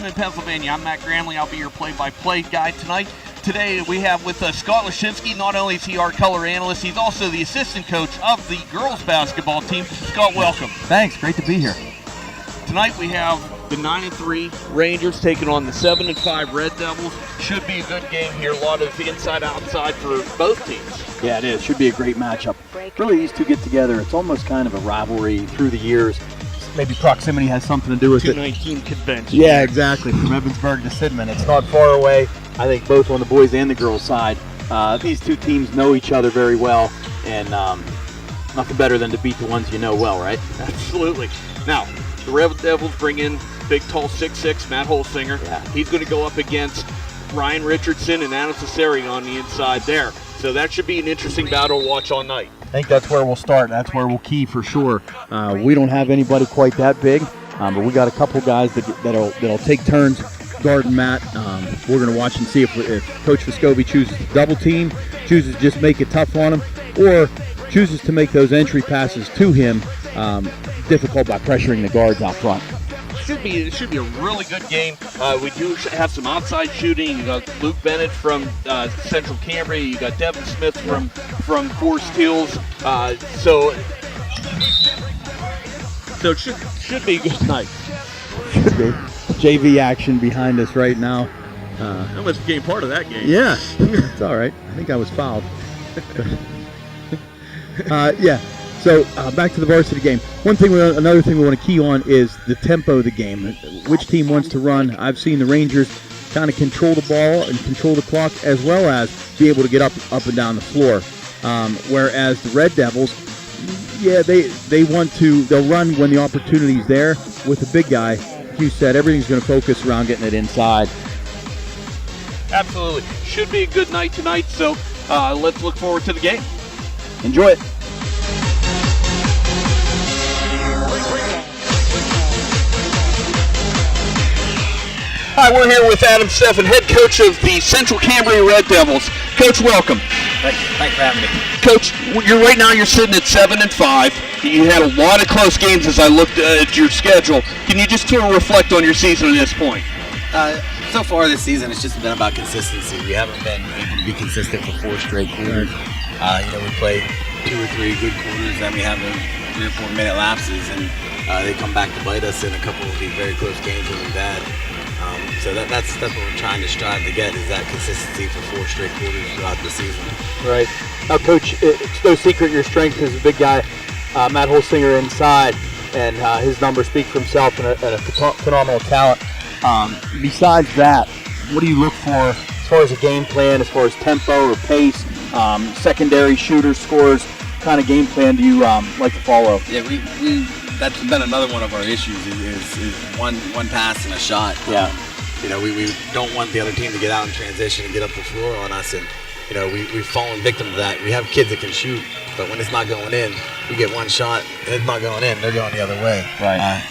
Gymnasium in Pennsylvania. I'm Matt Gramley. I'll be your play-by-play guy tonight. Today we have with us Scott Lashinsky. Not only is he our color analyst, he's also the assistant coach of the girls basketball team. Scott, welcome. Thanks. Great to be here. Tonight we have the 9-3 Rangers taking on the 7-5 Red Devils. Should be a good game here. A lot of inside-outside for both teams. Yeah, it is. Should be a great matchup. Really, these two get together. It's almost kind of a rivalry through the years. Maybe proximity has something to do with it. 219 convention. Yeah, exactly. From Evansburg to Sidman. It's not far away. I think both on the boys and the girls side. These two teams know each other very well, and nothing better than to beat the ones you know well, right? Absolutely. Now, the Red Devils bring in big, tall 6'6", Matt Holsinger. Yeah. He's going to go up against Ryan Richardson and Adam Cesari on the inside there. So that should be an interesting battle to watch all night. I think that's where we'll start. That's where we'll key for sure. We don't have anybody quite that big, but we got a couple guys that'll take turns guarding Matt. We're going to watch and see if Coach Vescovi chooses to double team, chooses to just make it tough on him, or chooses to make those entry passes to him difficult by pressuring the guards out front. It should be a really good game. We do have some outside shooting. You got Luke Bennett from Central Cambria. You got Devin Smith from Forest Hills. So it should be a good night. Should be. JV action behind us right now. I must became part of that game. Yeah, it's all right. I think I was fouled. Yeah. So back to the varsity game. Another thing we want to key on is the tempo of the game. Which team wants to run? I've seen the Rangers kind of control the ball and control the clock, as well as be able to get up and down the floor. Whereas the Red Devils, yeah, they'll run when the opportunity's there. With the big guy, you said everything's going to focus around getting it inside. Absolutely. Should be a good night tonight. So let's look forward to the game. Enjoy it. Hi, we're here with Adam Steffen, head coach of the Central Cambria Red Devils. Coach, welcome. Thanks for having me. Coach, you're sitting at 7-5. You had a lot of close games as I looked at your schedule. Can you just sort of reflect on your season at this point? So far this season, it's just been about consistency. We haven't been able to be consistent for 4 straight quarters. We play 2 or 3 good quarters, then we have 3 or 4 minute lapses, and they come back to bite us in a couple of these very close games when we've had. So that's what we're trying to strive to get, is that consistency for 4 straight quarters throughout the season. Right. Now, Coach, it's no secret your strength is a big guy, Matt Holsinger inside, and his numbers speak for himself, and a phenomenal talent. Besides that, what do you look for as far as a game plan, as far as tempo or pace, secondary shooters, scores, kind of game plan do you like to follow? Yeah, we that's been another one of our issues is one pass and a shot. Yeah. We don't want the other team to get out in transition and get up the floor on us, and we've fallen victim to that. We have kids that can shoot, but when it's not going in, we get one shot and it's not going in, they're going the other way. Right.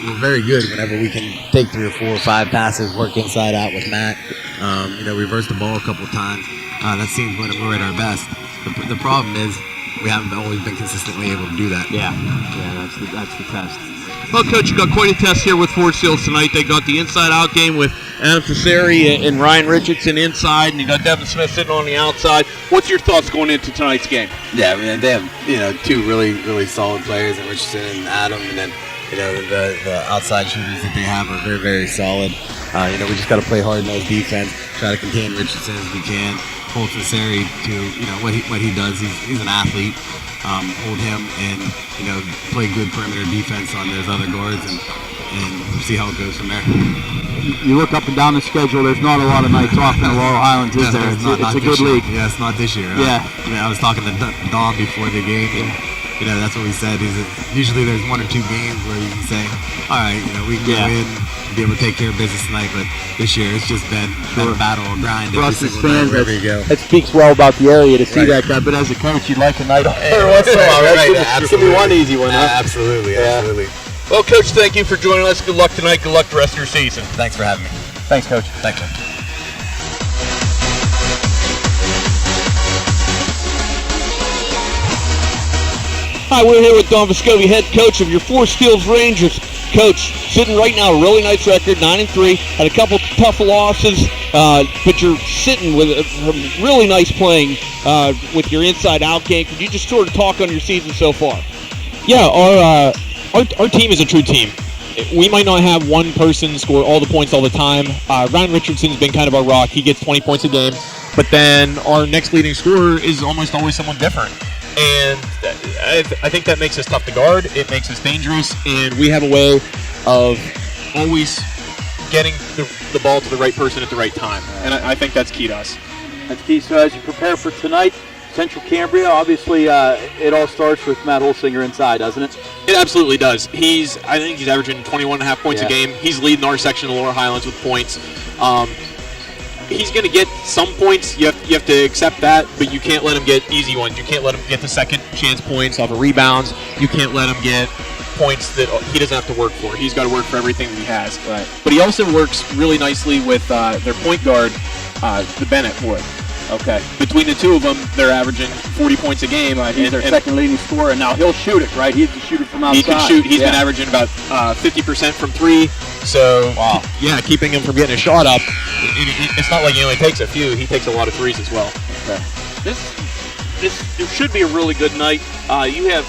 We're very good whenever we can take 3 or 4 or 5 passes, work inside out with Matt. Reverse the ball a couple of times. That seems when we're at our best. The problem is we haven't always been consistently able to do that. Yeah, that's the test. Well, Coach, you got quite a test here with Forest Hills tonight. They got the inside-out game with Adam Cesari and Ryan Richardson inside, and you got Devin Smith sitting on the outside. What's your thoughts going into tonight's game? Yeah, they have 2 really, really solid players, in Richardson and Adam, and then the outside shooters that they have are very, very solid. We just got to play hard-nosed defense, try to contain Richardson as we can, hold Cesari to what he does. He's an athlete. Hold him and play good perimeter defense on those other guards and see how it goes from there. You look up and down the schedule. There's not a lot of nights off in the Laurel Highlands, is there? It's a good league. Yeah, it's not this year. Yeah. I was talking to Don before the game. And, that's what we said. Usually there's 1 or 2 games where you can say, all right, we can go in and be able to take care of business tonight. But this year it's just been a battle, a grind. For us as fans, wherever you go. It speaks well about the area to see that guy. But as a coach, you'd like a night off every once in a while. Right? Give me one easy one, huh? Absolutely. Well, Coach, thank you for joining us. Good luck tonight. Good luck the rest of your season. Thanks for having me. Thanks, Coach. Thanks, Coach. Hi, we're here with Don Vescovi, head coach of your Forest Hills Rangers. Coach, sitting right now, a really nice record, 9-3. Had a couple tough losses, but you're sitting with some really nice playing with your inside-out game. Could you just sort of talk on your season so far? Yeah, our team is a true team. We might not have one person score all the points all the time. Ryan Richardson's been kind of our rock. He gets 20 points a game. But then our next leading scorer is almost always someone different. And I think that makes us tough to guard. It makes us dangerous. And we have a way of always getting the ball to the right person at the right time. And I think that's key to us. That's key. So as you prepare for tonight, Central Cambria, obviously it all starts with Matt Holsinger inside, doesn't it? It absolutely does. I think he's averaging 21.5 points a game. He's leading our section of Lower Highlands with points. He's going to get some points. You have to accept that, but you can't let him get easy ones. You can't let him get the second chance points off of rebounds. You can't let him get points that he doesn't have to work for. He's got to work for everything that he has. Right. But he also works really nicely with their point guard, the Bennett Wood. Okay. Between the two of them, they're averaging 40 points a game. He's their second leading scorer, and now he'll shoot it, right? He's the shooter from outside. He can shoot. He's been averaging about 50% from three. So, wow. Yeah, keeping him from getting a shot up. It's not like he only takes a few. He takes a lot of threes as well. Okay. This should be a really good night. You have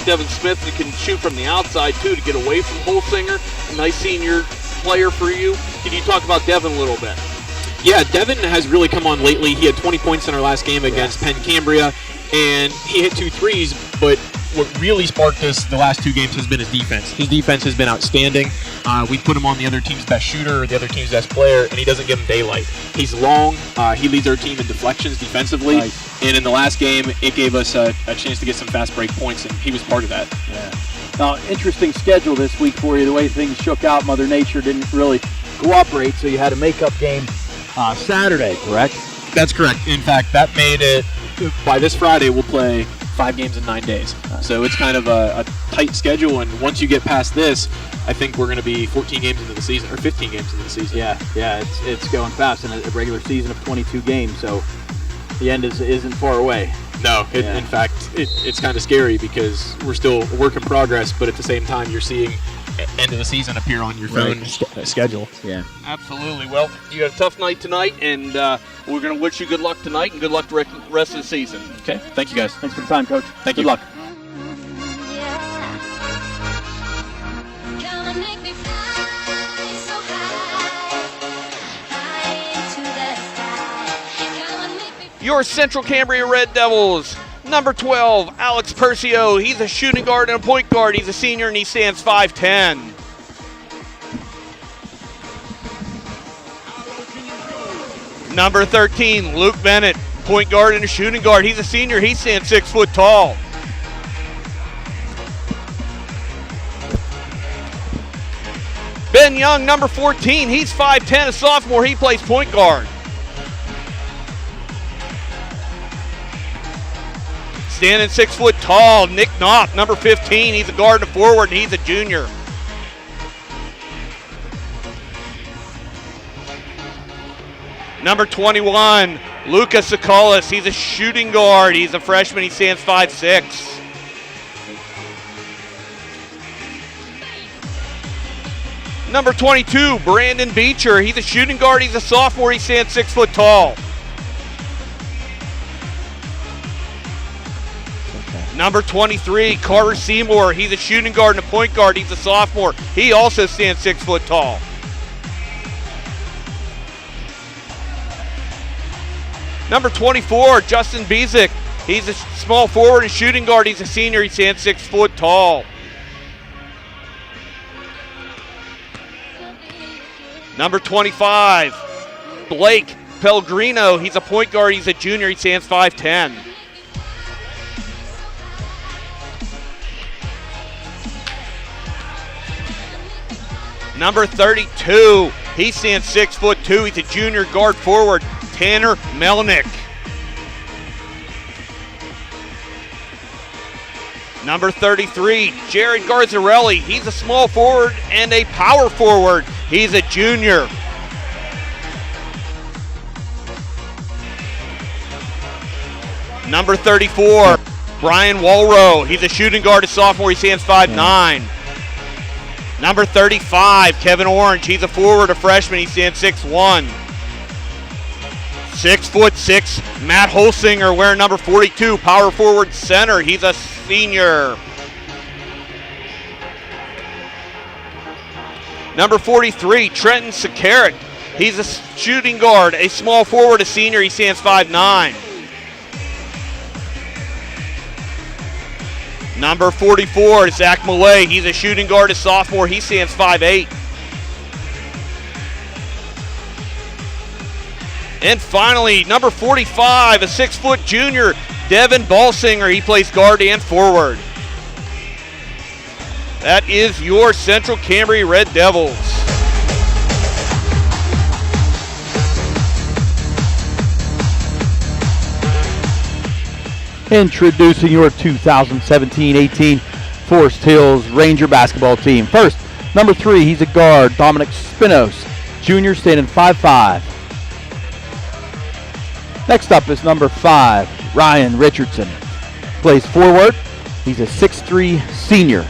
Devin Smith that can shoot from the outside, too, to get away from Holsinger. A nice senior player for you. Can you talk about Devin a little bit? Yeah, Devin has really come on lately. He had 20 points in our last game against Penn Cambria, and he hit 2 threes, but what really sparked us the last 2 games has been his defense. His defense has been outstanding. We put him on the other team's best shooter or the other team's best player, and he doesn't give him daylight. He's long. He leads our team in deflections defensively, and in the last game, it gave us a chance to get some fast break points, and he was part of that. Yeah. Now, interesting schedule this week for you. The way things shook out, Mother Nature didn't really cooperate, so you had a makeup game Saturday, correct? That's correct. In fact, that made it, by this Friday, we'll play 5 games in 9 days. So it's kind of a tight schedule, and once you get past this, I think we're going to be 14 games into the season, or 15 games into the season. Yeah, it's going fast in a regular season of 22 games, so the end isn't far away. No, in fact, it's kind of scary because we're still a work in progress, but at the same time, you're seeing end of the season appear on your phone schedule. Yeah, absolutely. Well, you had a tough night tonight, and we're going to wish you good luck tonight and good luck the rest of the season. Okay, thank you guys. Thanks for the time, Coach. Thank you. Good luck. Your Central Cambria Red Devils, number 12, Alex Percio. He's a shooting guard and a point guard. He's a senior, and he stands 5'10". Number 13, Luke Bennett, point guard and a shooting guard. He's a senior. He stands 6 foot tall. Ben Young, number 14. He's 5'10", a sophomore. He plays point guard. Standing 6 foot tall, Nick Knopf, number 15. He's a guard and a forward, and he's a junior. Number 21, Lucas Sikolis. He's a shooting guard. He's a freshman. He stands 5'6". Number 22, Brandon Beecher. He's a shooting guard. He's a sophomore. He stands 6 foot tall. Number 23, Carter Seymour. He's a shooting guard and a point guard. He's a sophomore. He also stands 6 foot tall. Number 24, Justin Bezick. He's a small forward and shooting guard. He's a senior. He stands 6 foot tall. Number 25, Blake Pellegrino. He's a point guard. He's a junior. He stands 5'10". Number 32, he stands 6'2". He's a junior guard forward, Tanner Melnick. Number 33, Jared Garzarelli. He's a small forward and a power forward. He's a junior. Number 34, Brian Walrow. He's a shooting guard, a sophomore. He stands 5'9". Number 35, Kevin Orange. He's a forward, a freshman. He stands 6'1". 6'6", Matt Holsinger wearing number 42, power forward center. He's a senior. Number 43, Trenton Sakarik. He's a shooting guard, a small forward, a senior. He stands 5'9". Number 44, Zach Millay. He's a shooting guard, a sophomore. He stands 5'8". And finally, number 45, a 6-foot junior, Devin Balsinger. He plays guard and forward. That is your Central Cambria Red Devils. Introducing your 2017-18 Forest Hills Ranger basketball team. First, number 3, he's a guard, Dominic Spinos, junior, standing 5'5". Next up is number 5, Ryan Richardson. Plays forward. He's a 6'3" senior.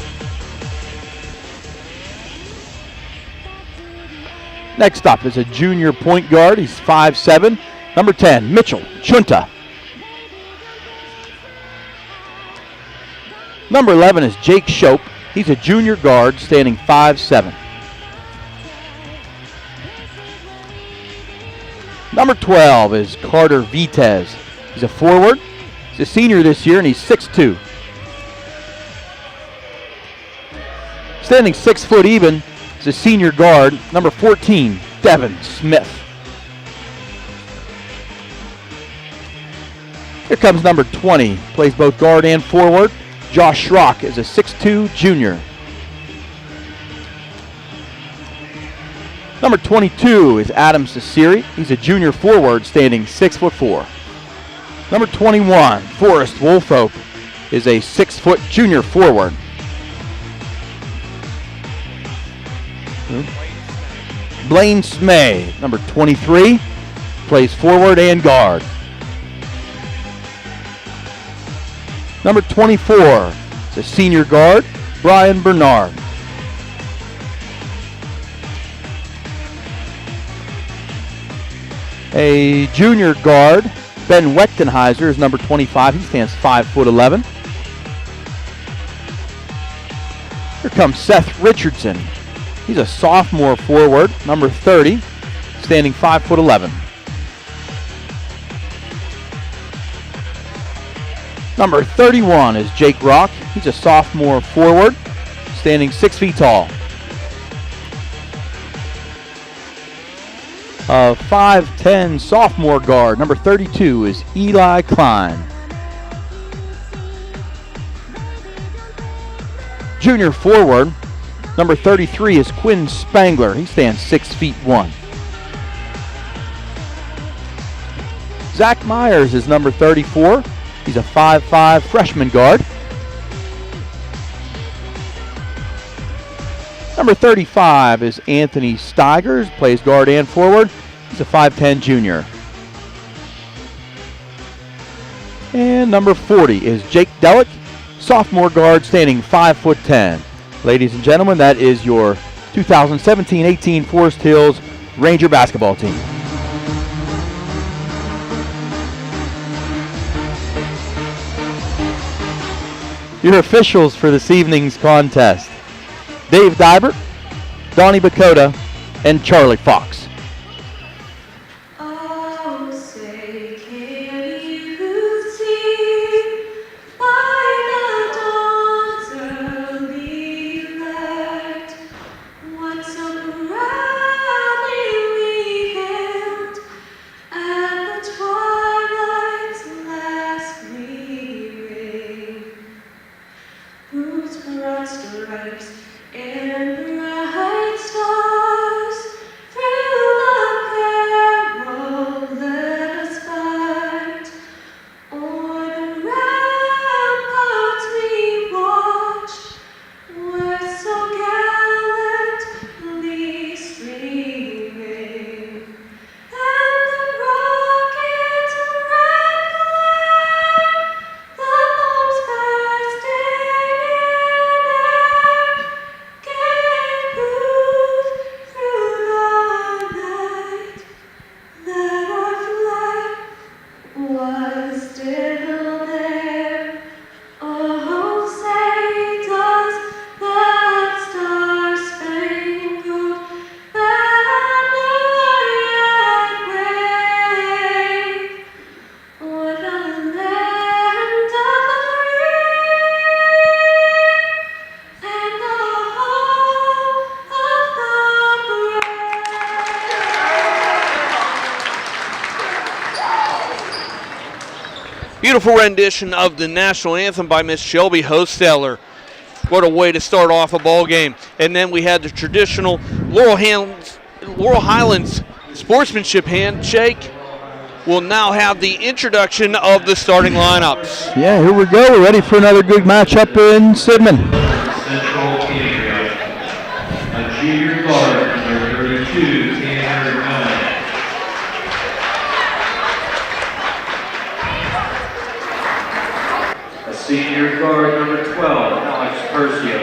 Next up is a junior point guard. He's 5'7". Number 10, Mitchell Chunta. Number 11 is Jake Shope. He's a junior guard, standing 5'7". Number 12 is Carter Vitez. He's a forward. He's a senior this year, and he's 6'2". Standing 6 foot even is a senior guard, number 14, Devin Smith. Here comes number 20. Plays both guard and forward. Josh Schrock is a 6'2" junior. Number 22 is Adam Sasiri. He's a junior forward, standing 6'4". Number 21, Forrest Wolfhope, is a 6-foot junior forward. Blaine Smay, number 23, plays forward and guard. Number 24 is a senior guard, Brian Bernard. A junior guard, Ben Wechtenheiser, is number 25. He stands 5'11". Here comes Seth Richardson. He's a sophomore forward, number 30, standing 5'11". Number 31 is Jake Rock. He's a sophomore forward, standing 6 feet tall. A 5'10" sophomore guard, number 32, is Eli Klein. Junior forward, number 33, is Quinn Spangler. He stands 6'1". Zach Myers is number 34. He's a 5'5" freshman guard. Number 35 is Anthony Steigers, plays guard and forward. He's a 5'10" junior. And number 40 is Jake Delick, sophomore guard, standing 5'10". Ladies and gentlemen, that is your 2017-18 Forest Hills Ranger basketball team. Your officials for this evening's contest: Dave Dybert, Donnie Bakota, and Charlie Fox. Oh, say, can you see by the dawn's early light what so proudly we hailed at the twilight's last gleaming, whose broad stripes and bright stars through Beautiful rendition of the national anthem by Miss Shelby Hosteller. What a way to start off a ball game. And then we had the traditional Laurel Highlands sportsmanship handshake. We'll now have the introduction of the starting lineups. Yeah, here we go. We're ready for another good matchup in Sidman. Central Cambria, a junior guard, number 32, Tanner Mellon. A senior guard, number 12, Alex Percio.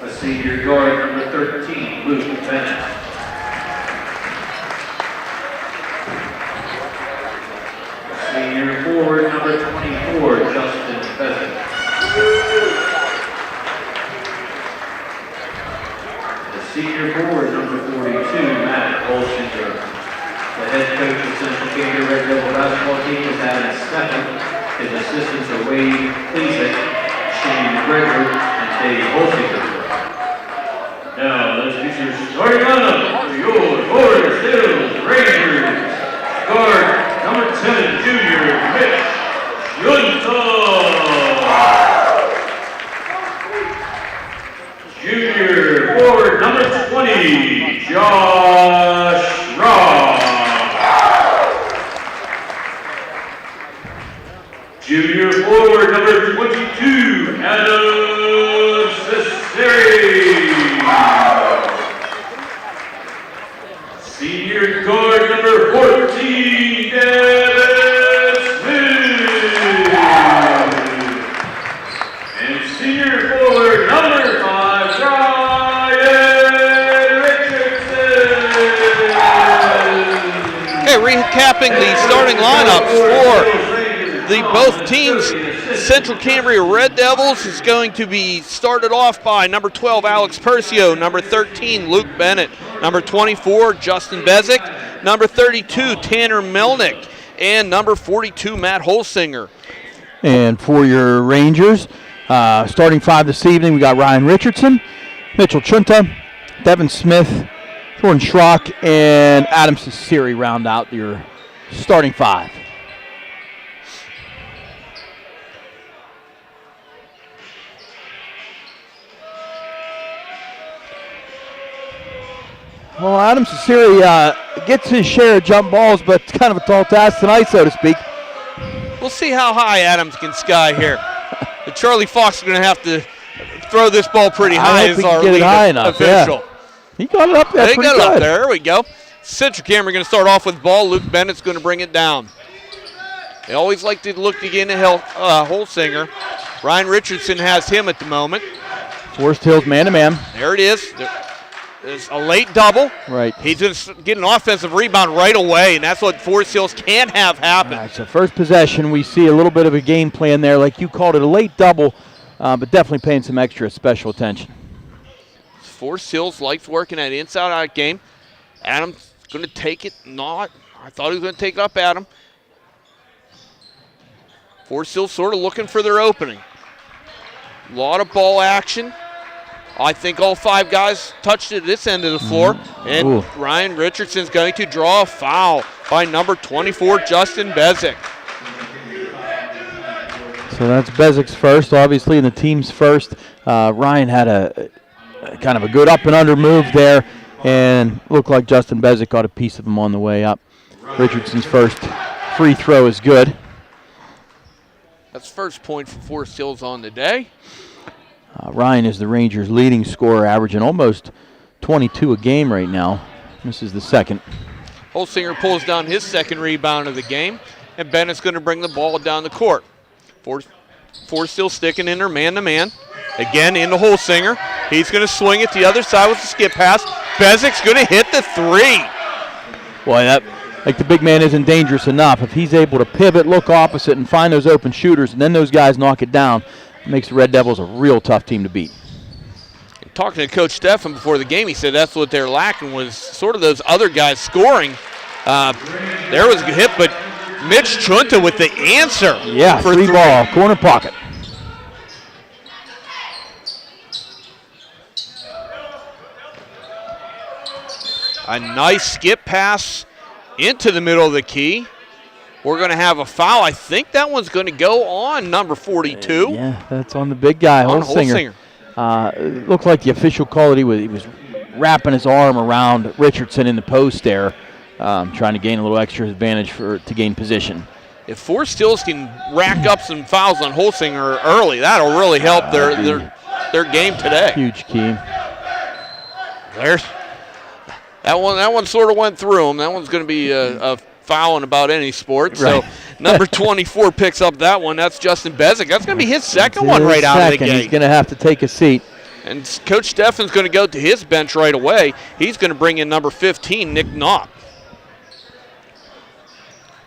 A senior guard, number 13, Luke Bennett. Senior forward, number 24, Justin Pheasant. The senior forward, number 42, Matt Olshinger. The head coach of Central Cambria Red Devil basketball team is Adam Steffen. His assistants are Wade Pleasick, Shane McGregor, and Dave Olshinger. Now, let's get your starting lineup for your Forest Hills Rangers. Guard number 10, junior Mitch Junta. Junior forward number 20, Josh Ross. Junior forward number 22, Adam Cesari. Senior guard number 14, Devin Smith. And senior forward number 5, Ryan Richardson. Okay, recapping the starting lineups for both teams. Central Cambria Red Devils is going to be started off by number 12, Alex Percio, number 13, Luke Bennett, number 24, Justin Bezick, number 32, Tanner Melnick, and number 42, Matt Holsinger. And for your Rangers, starting 5 this evening, we got Ryan Richardson, Mitchell Chunta, Devin Smith, Jordan Schrock, and Adam Cesari round out your starting 5. Well, Adam Cesari gets his share of jump balls, but it's kind of a tall task tonight, so to speak. We'll see how high Adams can sky here. But Charlie Fox is going to have to throw this ball pretty high as our lead official. Yeah. He got it up there They pretty got it good. up there. There we go. Central Cambria going to start off with the ball. Luke Bennett's going to bring it down. They always like to look to get into Holsinger. Ryan Richardson has him at the moment. Forest Hills man-to-man. There it is. There's a late double. Right. He's going to get an offensive rebound right away, and that's what Forest Hills can't have happen. All right, so first possession, we see a little bit of a game plan there. Like you called it, a late double, but definitely paying some extra special attention. Forest Hills likes working that inside-out game. Adams going to take it. Not. I thought he was going to take it up at him. Forest Hills sort of looking for their opening. A lot of ball action. I think all 5 guys touched it at this end of the floor. And Ooh. Ryan Richardson's going to draw a foul by number 24, Justin Bezick. So that's Bezick's first, obviously, and the team's first. Ryan had a kind of a good up and under move there, and looked like Justin Bezick got a piece of him on the way up. Richardson's first free throw is good. That's first point for Forest Hills on the day. Ryan is the Rangers' leading scorer, averaging almost 22 a game right now. This is the second. Holsinger pulls down his second rebound of the game, and Bennett's going to bring the ball down the court. Forest Hills sticking in their man-to-man. Again, into Holsinger. He's going to swing it the other side with the skip pass. Bezick's going to hit the 3. Boy, that, like, the big man isn't dangerous enough. If he's able to pivot, look opposite, and find those open shooters, and then those guys knock it down, it makes the Red Devils a real tough team to beat. Talking to Coach Steffen before the game, he said that's what they're lacking was sort of those other guys scoring. There was a good hit, but Mitch Chunta with the answer. Yeah, for free ball, corner pocket. A nice skip pass into the middle of the key. We're going to have a foul. I think that one's going to go on number 42. Yeah, that's on the big guy, On Holsinger. It looked like the official called it. He was wrapping his arm around Richardson in the post there, trying to gain a little extra advantage to gain position. If Forest Hills can rack up some fouls on Holsinger early, that'll really help their game today. Huge key. There's that one sort of went through him. That one's going to be a foul in about any sport. Right. So number 24 picks up that one. That's Justin Bezic. That's going to be his second one right out of the gate. He's going to have to take a seat. And Coach Steffen's going to go to his bench right away. He's going to bring in number 15, Nick Knopf.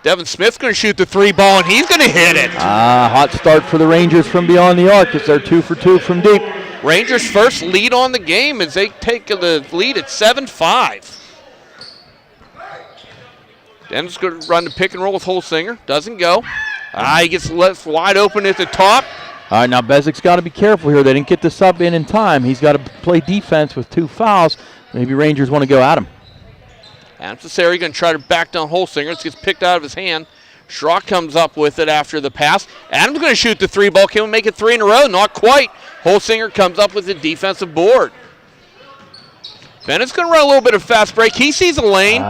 Devin Smith's going to shoot the 3 ball, and he's going to hit it. Hot start for the Rangers from beyond the arc as they're 2 for 2 from deep. Rangers' first lead on the game as they take the lead at 7-5. Dennis going to run the pick and roll with Holsinger. Doesn't go. He gets left wide open at the top. All right, now Bezik's got to be careful here. They didn't get the sub in time. He's got to play defense with 2 fouls. Maybe Rangers want to go at him. Adam Cesari going to try to back down Holsinger. It gets picked out of his hand. Schrock comes up with it after the pass. Adams going to shoot the 3 ball. Can we make it 3 in a row? Not quite. Holsinger comes up with the defensive board. Bennett's going to run a little bit of fast break. He sees a lane.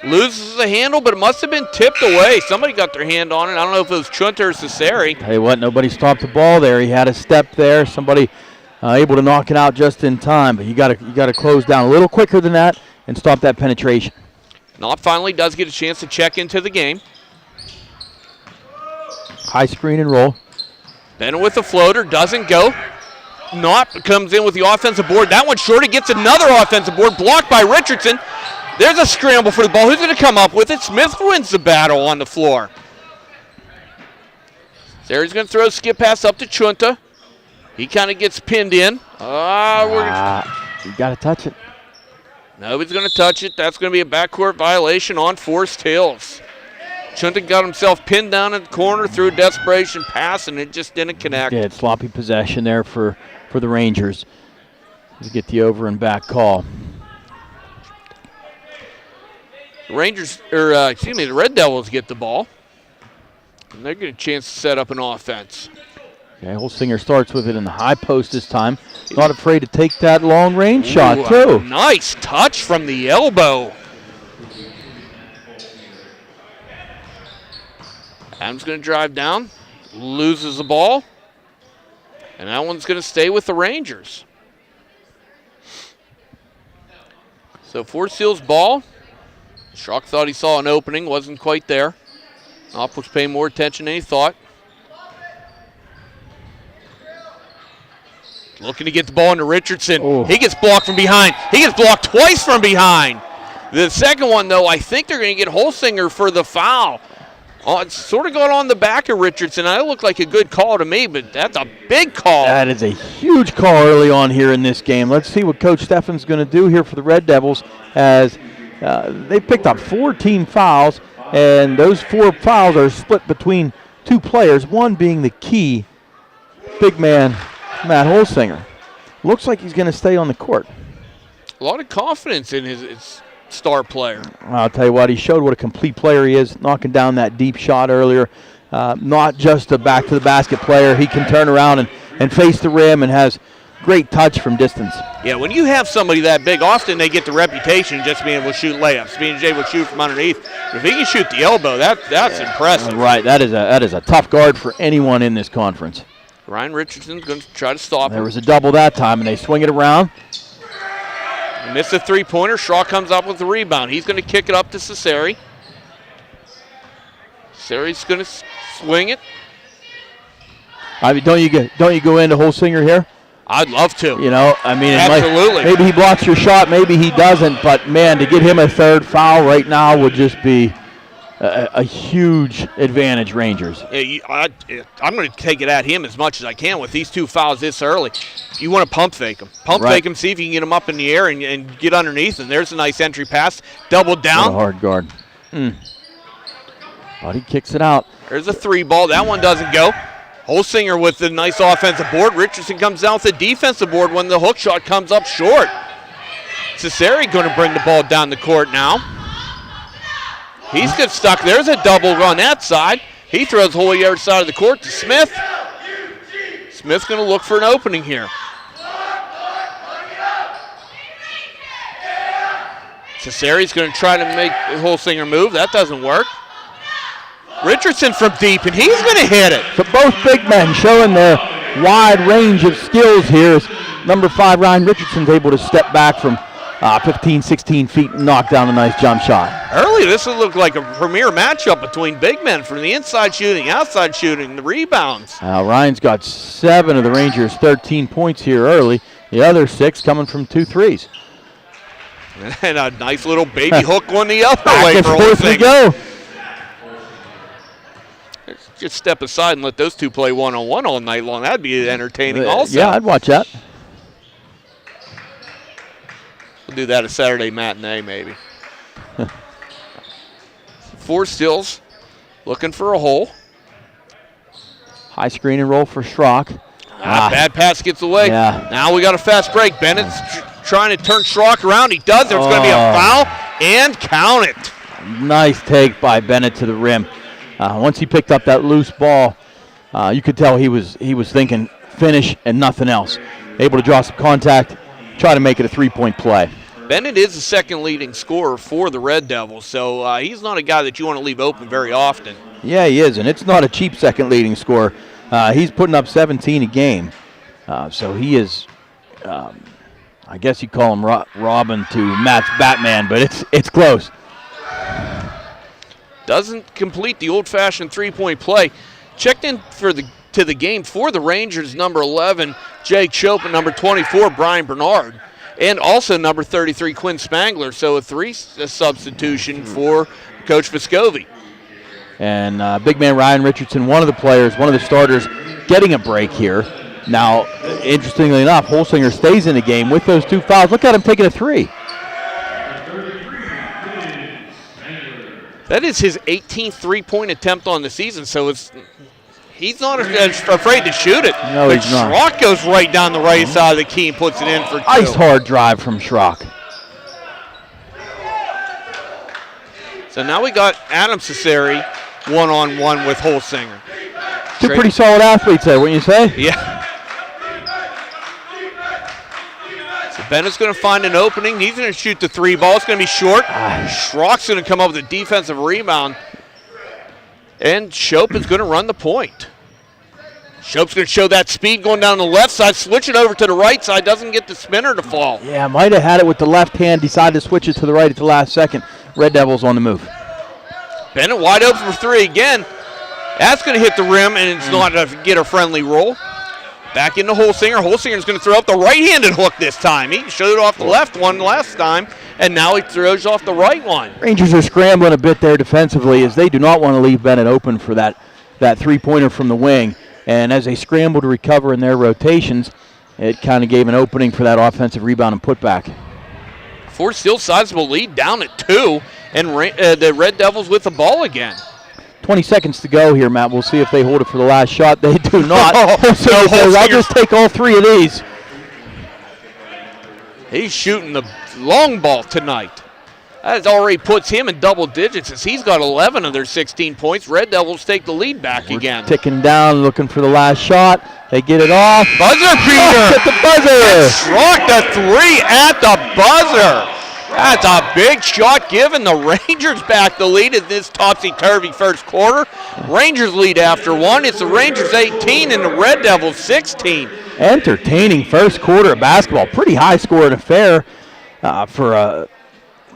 Loses the handle, but it must have been tipped away. Somebody got their hand on it. I don't know if it was Chunter or Cesari. Tell you what, nobody stopped the ball there. He had a step there. Somebody able to knock it out just in time. But you got to close down a little quicker than that and stop that penetration. Knopf finally does get a chance to check into the game. High screen and roll. Bennett with the floater, doesn't go. Knopf comes in with the offensive board. That one short. He gets another offensive board, blocked by Richardson. There's a scramble for the ball. Who's going to come up with it? Smith wins the battle on the floor. Sarah's going to throw a skip pass up to Chunta. He kind of gets pinned in. You got to touch it. Nobody's going to touch it. That's going to be a backcourt violation on Forest Hills. Chunta got himself pinned down in the corner, threw a desperation pass, and it just didn't connect. Yeah, sloppy possession there for the Rangers to get the over and back call. The Red Devils get the ball. And they're getting a chance to set up an offense. Okay, Holsinger starts with it in the high post this time. Not afraid to take that long range shot, too. Nice touch from the elbow. Adams going to drive down, loses the ball. And that one's going to stay with the Rangers. So Forest Hills ball. Schrock thought he saw an opening, wasn't quite there. Knopf was paying more attention than he thought. Looking to get the ball into Richardson. Oh. He gets blocked from behind. He gets blocked twice from behind. The second one, though, I think they're going to get Holsinger for the foul. It's sort of going on the back of Richardson. That looked like a good call to me, but that's a big call. That is a huge call early on here in this game. Let's see what Coach Steffen's going to do here for the Red Devils as they picked up 14 fouls, and those 4 fouls are split between 2 players, one being the key big man, Matt Holsinger. Looks like he's going to stay on the court. A lot of confidence in his star player. I'll tell you what, he showed what a complete player he is, knocking down that deep shot earlier. Not just a back-to-the-basket player. He can turn around and face the rim and has great touch from distance. Yeah, when you have somebody that big, often they get the reputation just being able to shoot layups, being able to shoot from underneath. But if he can shoot the elbow, that's impressive. Right, that is a tough guard for anyone in this conference. Ryan Richardson's going to try to stop him. There was a double that time, and they swing it around. He missed a 3-pointer. Shaw comes up with the rebound. He's going to kick it up to Cesari. Cesari's going to swing it. I mean, don't you go into Holsinger here? I'd love to. You know, I mean, absolutely. Maybe he blocks your shot, maybe he doesn't, but man, to get him a 3rd foul right now would just be a huge advantage, Rangers. I'm going to take it at him as much as I can with these 2 fouls this early. You want to pump fake him. Fake him, see if you can get him up in the air and get underneath. And there's a nice entry pass. Double down. What a hard guard. But he kicks it out. There's a 3 ball. That one doesn't go. Holsinger with the nice offensive board. Richardson comes down with the defensive board when the hook shot comes up short. Cesari going to bring the ball down the court now. He's got stuck. There's a double on that side. He throws the whole other side of the court to Smith. Smith's going to look for an opening here. Cesari's going to try to make Holsinger move. That doesn't work. Richardson from deep, and he's going to hit it. So both big men showing their wide range of skills here. As number 5, Ryan Richardson's able to step back from 15, 16 feet and knock down a nice jump shot. Early, this would look like a premier matchup between big men from the inside shooting, outside shooting, the rebounds. Ryan's got 7 of the Rangers' 13 points here early. The other 6 coming from 2 threes. And a nice little baby hook going the other Back way and for forth we go. Just step aside and let those two play one-on-one all night long. That'd be entertaining also. Yeah, I'd watch that. We'll do that a Saturday matinee maybe. 4 stills, looking for a hole. High screen and roll for Schrock. Bad pass gets away. Yeah. Now we got a fast break. Bennett's trying to turn Schrock around. He does. There's going to be a foul, and count it. Nice take by Bennett to the rim. Once he picked up that loose ball, you could tell he was thinking finish and nothing else. Able to draw some contact, try to make it a 3-point play. Bennett is the second leading scorer for the Red Devils, so he's not a guy that you want to leave open very often. Yeah, he is, and it's not a cheap second leading scorer. He's putting up 17 a game, so he is, I guess you call him Robin to Matt's Batman, but it's close. Doesn't complete the old-fashioned 3-point play. Checked in to the game for the Rangers, number 11, Jake Chopin, number 24, Brian Bernard, and also number 33, Quinn Spangler. So a 3 substitution for Coach Vescovi. And big man Ryan Richardson, one of the players, one of the starters, getting a break here. Now, interestingly enough, Holsinger stays in the game with those 2 fouls. Look at him taking a 3. That is his 18th 3-point attempt on the season, so he's not afraid to shoot it. No, but he's not. Schrock goes right down the right side of the key and puts it in for 2. Ice hard drive from Schrock. So now we got Adam Cesari one-on-one with Holsinger. 2 pretty solid athletes there, wouldn't you say? Yeah. So Bennett's going to find an opening. He's going to shoot the 3 ball. It's going to be short. Schrock's going to come up with a defensive rebound. And Chopin's going to run the point. Shope's going to show that speed going down the left side, switch it over to the right side, doesn't get the spinner to fall. Yeah, might have had it with the left hand, decided to switch it to the right at the last second. Red Devils on the move. Bennett wide open for 3 again. That's going to hit the rim, and it's not going to get a friendly roll. Back into Holsinger. Holsinger's going to throw up the right-handed hook this time. He showed off the left one last time, and now he throws off the right one. Rangers are scrambling a bit there defensively as they do not want to leave Bennett open for that 3-pointer from the wing. And as they scramble to recover in their rotations, it kind of gave an opening for that offensive rebound and putback. 4 still sizable lead, down at 2, and the Red Devils with the ball again. 20 seconds to go here, Matt. We'll see if they hold it for the last shot. They do not. So No, I'll just take all 3 of these. He's shooting the long ball tonight. That already puts him in double digits as he's got 11 of their 16 points. Red Devils take the lead back again. Ticking down, looking for the last shot. They get it off. Buzzer beater. At the buzzer. Schrock the 3 at the buzzer. That's a big shot, giving the Rangers back the lead in this topsy-turvy first quarter. Rangers lead after 1. It's the Rangers 18 and the Red Devils 16. Entertaining first quarter of basketball. Pretty high-scoring affair for a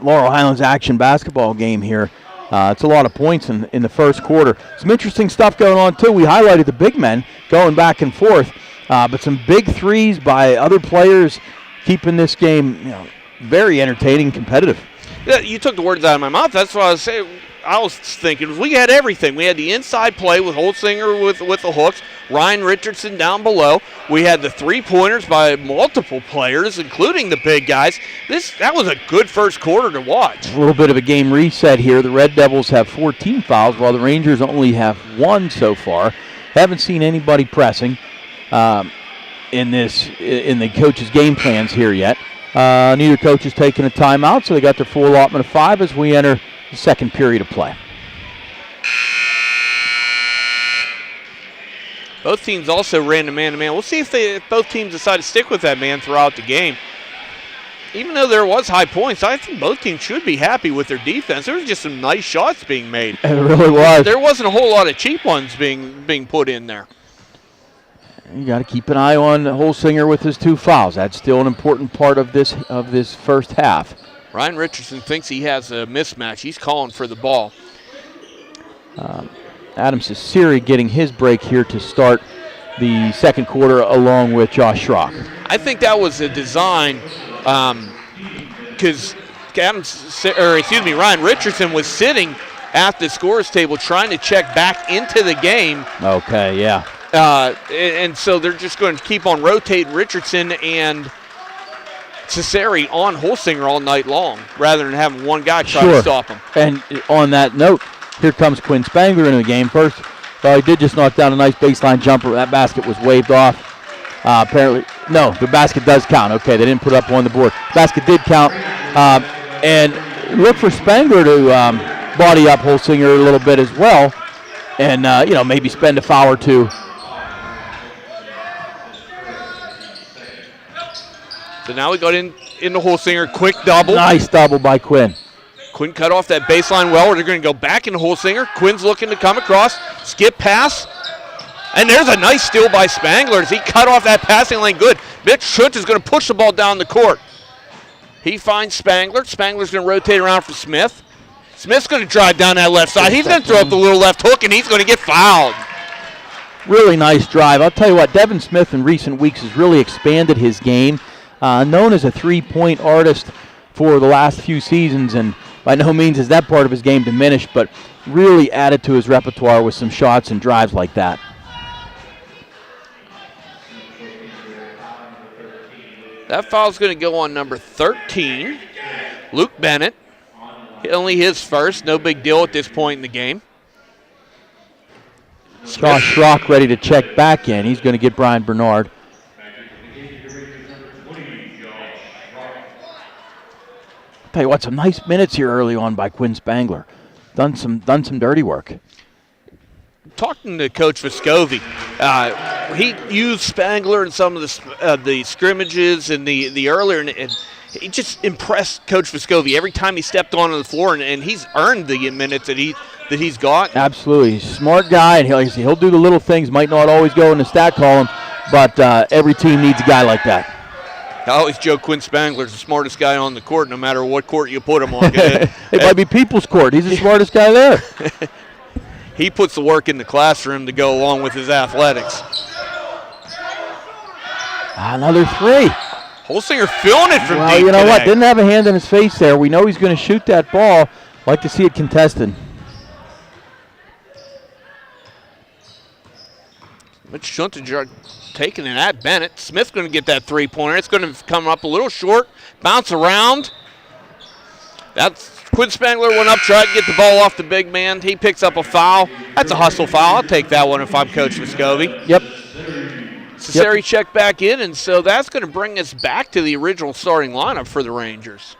Laurel Highlands action basketball game here. It's a lot of points in the first quarter. Some interesting stuff going on, too. We highlighted the big men going back and forth, but some big threes by other players keeping this game, very entertaining, competitive. Yeah, you took the words out of my mouth. That's what I was saying. I was thinking we had everything. We had the inside play with Holsinger with the hooks, Ryan Richardson down below. We had the 3-pointers by multiple players, including the big guys. That was a good first quarter to watch. A little bit of a game reset here. The Red Devils have 14 fouls, while the Rangers only have 1 so far. Haven't seen anybody pressing in the coach's game plans here yet. Neither coach is taking a timeout, so they got their full allotment of 5 as we enter the second period of play. Both teams also ran the man-to-man. We'll see if both teams decide to stick with that man throughout the game. Even though there was high points, I think both teams should be happy with their defense. There was just some nice shots being made. It really was. There wasn't a whole lot of cheap ones being put in there. You got to keep an eye on Holsinger with his 2 fouls. That's still an important part of this first half. Ryan Richardson thinks he has a mismatch. He's calling for the ball. Adam Cesari getting his break here to start the second quarter along with Josh Schrock. I think that was a design because Ryan Richardson was sitting at the scorer's table trying to check back into the game. Okay, yeah. And so they're just going to keep on rotating Richardson and Cesari on Holsinger all night long rather than having one guy try to stop him. And on that note, here comes Quinn Spangler into the game. First, well, he did just knock down a nice baseline jumper. That basket was waved off. Apparently, no, the basket does count. Okay, they didn't put it up on the board. Basket did count. And look for Spangler to body up Holsinger a little bit as well and, maybe spend a foul or 2. So now we got into Holsinger, quick double. Nice double by Quinn. Quinn cut off that baseline well. They're going to go back into Holsinger. Quinn's looking to come across. Skip pass. And there's a nice steal by Spangler as he cut off that passing lane good. Mitch Schutz is going to push the ball down the court. He finds Spangler. Spangler's going to rotate around for Smith. Smith's going to drive down that left side. He's going to throw up the little left hook, and he's going to get fouled. Really nice drive. I'll tell you what, Devin Smith in recent weeks has really expanded his game. Known as a three-point artist for the last few seasons, and by no means has that part of his game diminished, but really added to his repertoire with some shots and drives like that. That foul's going to go on number 13, Luke Bennett. Only his first, no big deal at this point in the game. Josh Schrock ready to check back in. He's going to get Brian Bernard. Tell you what, some nice minutes here early on by Quinn Spangler. Done some dirty work. Talking to Coach Vescovi, he used Spangler in some of the scrimmages and the earlier, and he just impressed Coach Vescovi every time he stepped onto the floor, and he's earned the minutes that he's got. Absolutely, smart guy, and he'll do the little things. Might not always go in the stat column, but every team needs a guy like that. I always joke Quinn Spangler's the smartest guy on the court, no matter what court you put him on. It might be People's Court. He's the smartest guy there. He puts the work in the classroom to go along with his athletics. Another 3. Holsinger feeling it from well, deep you know today. what? Didn't have a hand in his face there. We know he's going to shoot that ball. Like to see it contested. Mitch Schuntinger taking it at Bennett. Smith's going to get that three-pointer. It's going to come up a little short, bounce around. That's Quinn Spangler went up, tried to get the ball off the big man. He picks up a foul. That's a hustle foul. I'll take that one if I'm Coach Vescovi. Yep. Cesari checked back in, and so that's going to bring us back to the original starting lineup for the Rangers.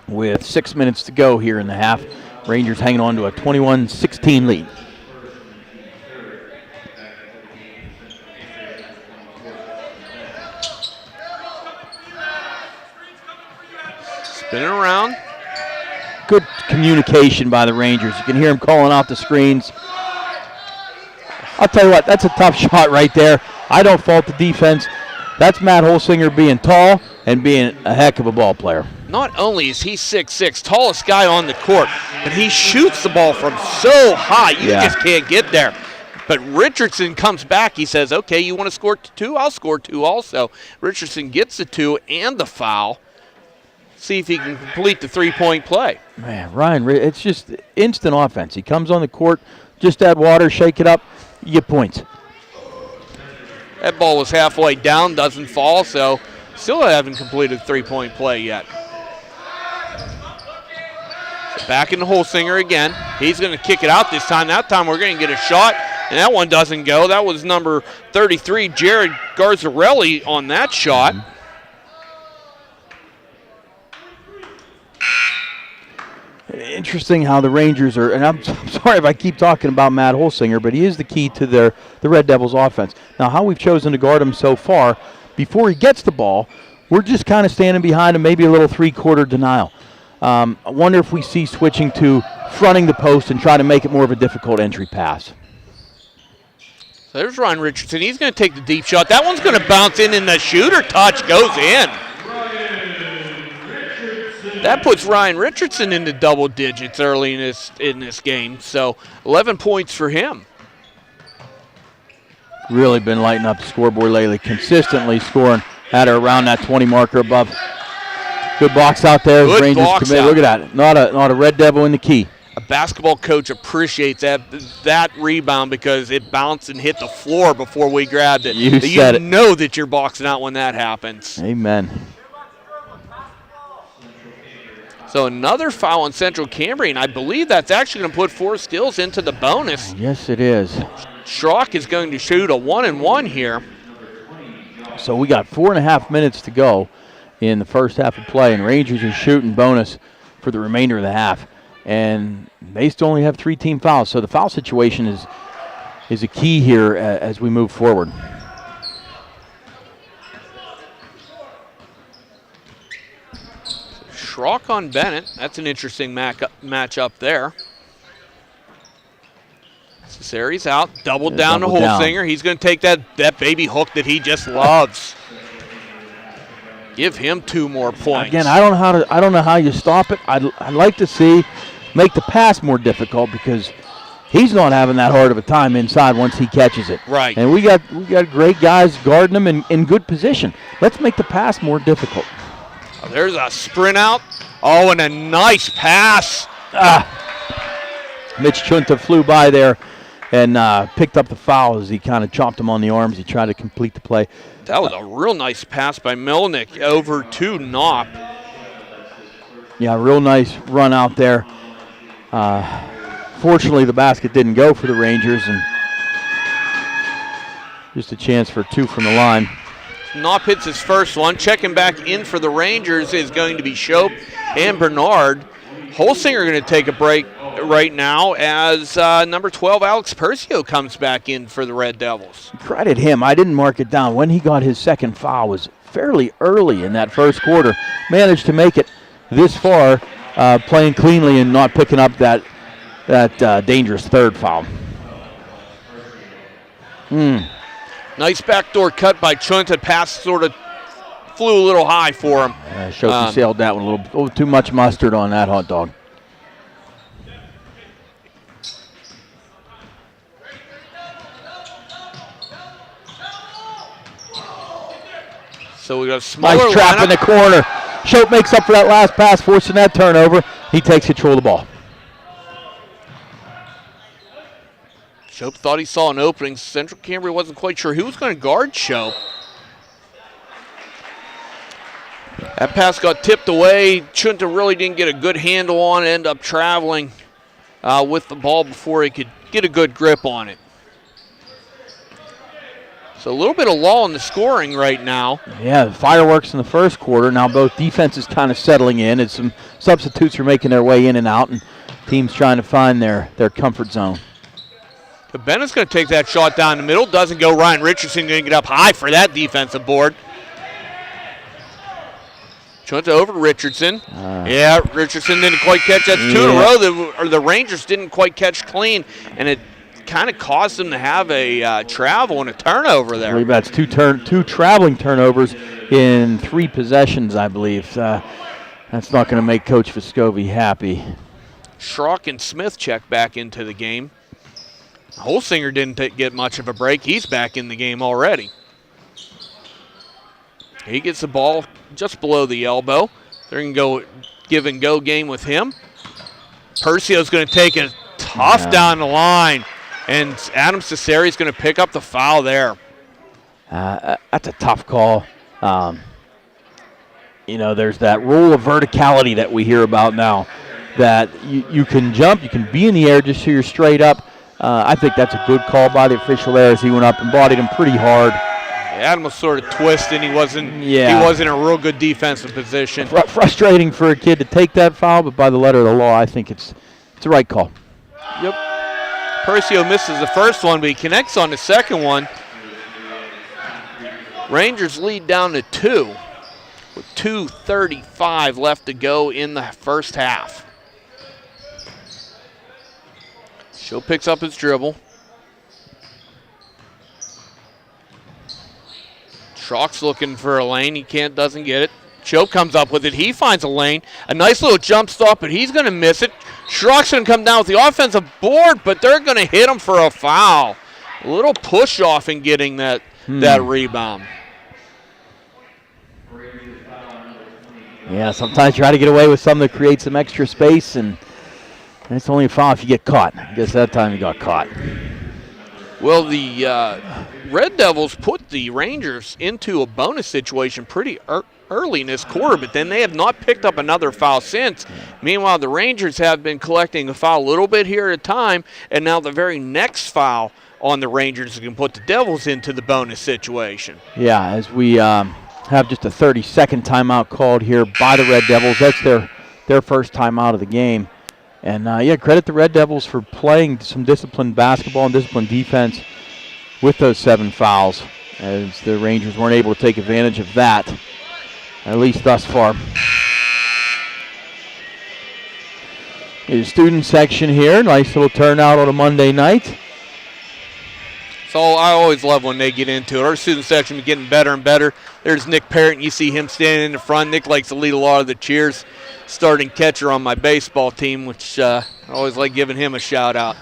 With 6 minutes to go here in the half, Rangers hanging on to a 21-16 lead. Spinning around. Good communication by the Rangers. You can hear him calling out the screens. I'll tell you what, that's a tough shot right there. I don't fault the defense. That's Matt Holsinger being tall and being a heck of a ball player. Not only is he 6'6", tallest guy on the court, but he shoots the ball from so high, you just can't get there. But Richardson comes back. He says, okay, you want to score 2? I'll score 2 also. Richardson gets the 2 and the foul. See if he can complete the three-point play. Man, Ryan, it's just instant offense. He comes on the court, just add water, shake it up, you get points. That ball was halfway down, doesn't fall, so still haven't completed three-point play yet. So back in the Holsinger again. He's going to kick it out this time. That time we're going to get a shot, and that one doesn't go. That was number 33, Jared Garzarelli, on that shot. Interesting how the Rangers are, and I'm sorry if I keep talking about Matt Holsinger, but he is the key to the Red Devils offense. Now, how we've chosen to guard him so far, before he gets the ball, we're just kind of standing behind him, maybe a little three-quarter denial. I wonder if we see switching to fronting the post and try to make it more of a difficult entry pass. So there's Ryan Richardson. He's going to take the deep shot. That one's going to bounce in, and the shooter touch goes in. That puts Ryan Richardson into double digits early in this game. So 11 points for him. Really been lighting up the scoreboard lately, consistently scoring at or around that 20 marker above. Good box out there. Good Rangers box commit. out. Look at that. Not a Red Devil in the key. A basketball coach appreciates that rebound because it bounced and hit the floor before we grabbed it. You said it. Know that you're boxing out when that happens. Amen. So another foul on Central Cambria, and I believe that's actually going to put Forest Hills into the bonus. Yes, it is. Schrock is going to shoot a 1-and-1 here. So we got 4.5 minutes to go in the first half of play, and Rangers are shooting bonus for the remainder of the half. And they still only have 3 team fouls, so the foul situation is a key here as we move forward. Schrock on Bennett. That's an interesting matchup there. Cesari's out. Double down to Holsinger. He's going to take that baby hook that he just loves. Give him 2 more points. Again, I don't know how you stop it. I'd like to see make the pass more difficult because he's not having that hard of a time inside once he catches it. Right. And we got great guys guarding him in good position. Let's make the pass more difficult. Oh, there's a sprint out. Oh, and a nice pass. Mitch Chunta flew by there and picked up the foul as he kind of chopped him on the arms. He tried to complete the play. That was a real nice pass by Melnick over to Knopp. Yeah, real nice run out there. Fortunately, the basket didn't go for the Rangers, and just a chance for 2 from the line. Knopp hits his first one. Checking back in for the Rangers is going to be Shope and Bernard. Holsinger going to take a break right now as number 12, Alex Percio, comes back in for the Red Devils. Credit him. I didn't mark it down. When he got his second foul was fairly early in that first quarter. Managed to make it this far, playing cleanly and not picking up that dangerous third foul. Nice backdoor cut by Chunta. Pass sort of flew a little high for him. Shoki sailed that one a little too much mustard on that hot dog. So we got a smaller nice trap lineup. in the corner. Shope makes up for that last pass, forcing that turnover. He takes control of the ball. Shope thought he saw an opening. Central Cambria wasn't quite sure who was going to guard Shope. That pass got tipped away. Chunta really didn't get a good handle on it, end up traveling with the ball before he could get a good grip on it. So a little bit of lull in the scoring right now. Yeah, fireworks in the first quarter. Now both defenses kind of settling in, and some substitutes are making their way in and out, and teams trying to find their comfort zone. But Bennett's going to take that shot down the middle. Doesn't go. Ryan Richardson going to get up high for that defensive board. Chunta over to Richardson. Yeah, Richardson didn't quite catch. That's 2 in a row. The Rangers didn't quite catch clean, and it kind of caused them to have a travel and a turnover there. I believe that's two traveling turnovers in 3 possessions, I believe. That's not going to make Coach Vescovi happy. Schrock and Smith check back into the game. Holsinger didn't get much of a break. He's back in the game already. He gets the ball just below the elbow. They're going to go give and go game with him. Percio's going to take a tough down the line, and Adam Cesari is going to pick up the foul there. That's a tough call. There's that rule of verticality that we hear about now, that you can jump, you can be in the air just so you're straight up. I think that's a good call by the official there as he went up and bodied him pretty hard. Adam was sort of twisting. He wasn't in a real good defensive position. Frustrating for a kid to take that foul, but by the letter of the law, I think it's the right call. Yep. Percio misses the first one, but he connects on the second one. Rangers lead down to 2 with 2:35 left to go in the first half. Show picks up his dribble. Schrock's looking for a lane. He doesn't get it. Show comes up with it. He finds a lane. A nice little jump stop, but he's going to miss it. Schrock's going to come down with the offensive board, but they're going to hit him for a foul. A little push off in getting that rebound. Yeah, sometimes you try to get away with something that creates some extra space, and it's only a foul if you get caught. I guess that time he got caught. Well, the Red Devils put the Rangers into a bonus situation pretty early in this quarter, but then they have not picked up another foul since. Meanwhile, the Rangers have been collecting a foul a little bit here at a time, and now the very next foul on the Rangers can put the Devils into the bonus situation. Yeah, as we have just a 30-second timeout called here by the Red Devils. That's their first timeout of the game. And, credit the Red Devils for playing some disciplined basketball and disciplined defense with those 7 fouls, as the Rangers weren't able to take advantage of that, at least thus far. The student section here, nice little turnout on a Monday night. So I always love when they get into it. Our student section is getting better and better. There's Nick Parrott, and you see him standing in the front. Nick likes to lead a lot of the cheers. Starting catcher on my baseball team, which I always like giving him a shout out.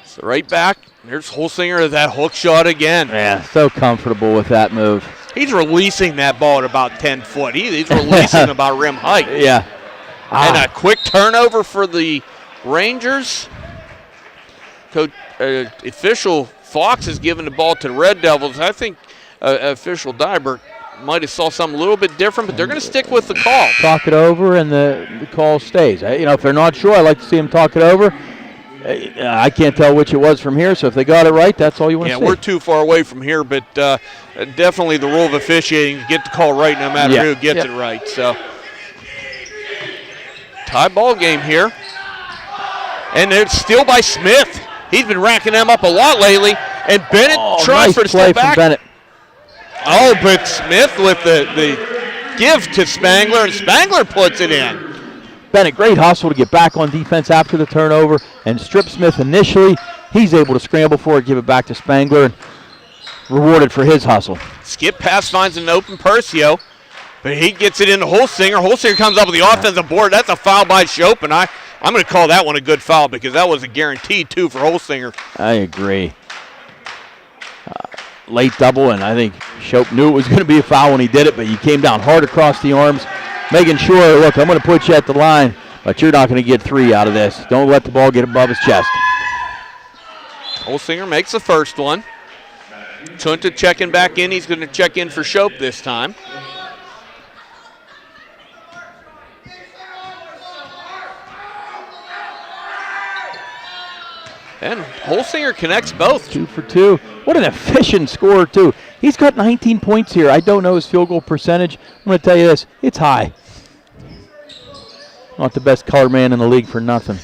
So right back, there's Holsinger with that hook shot again. Yeah, so comfortable with that move. He's releasing that ball at about 10 foot. He's releasing about rim height. Yeah. And a quick turnover for the Rangers. Official Fox has given the ball to the Red Devils. I think official Dybert might have saw something a little bit different, but they're going to stick with the call. Talk it over, and the call stays. If they're not sure, I like to see them talk it over. I can't tell which it was from here, so if they got it right, that's all you want to see. Yeah, we're too far away from here, but definitely the rule of officiating, get the call right no matter who gets it right. So, tie ball game here. And it's still by Smith. He's been racking them up a lot lately, and Bennett tries for the step back. Bennett. Oh, but Smith with the give to Spangler, and Spangler puts it in. Bennett, great hustle to get back on defense after the turnover and strip Smith initially. He's able to scramble for it, give it back to Spangler, and rewarded for his hustle. Skip pass finds an open Percio, but he gets it into Holsinger. Holsinger comes up with the offensive board. That's a foul by Shope, and I'm going to call that one a good foul because that was a guaranteed 2 for Holsinger. I agree. Late double, and I think Shope knew it was going to be a foul when he did it, but he came down hard across the arms, making sure, look, I'm going to put you at the line, but you're not going to get 3 out of this. Don't let the ball get above his chest. Holsinger makes the first one. Chunta checking back in. He's going to check in for Shope this time. And Holsinger connects both. 2 for 2. What an efficient scorer, too. He's got 19 points here. I don't know his field goal percentage. I'm going to tell you this. It's high. Not the best color man in the league for nothing.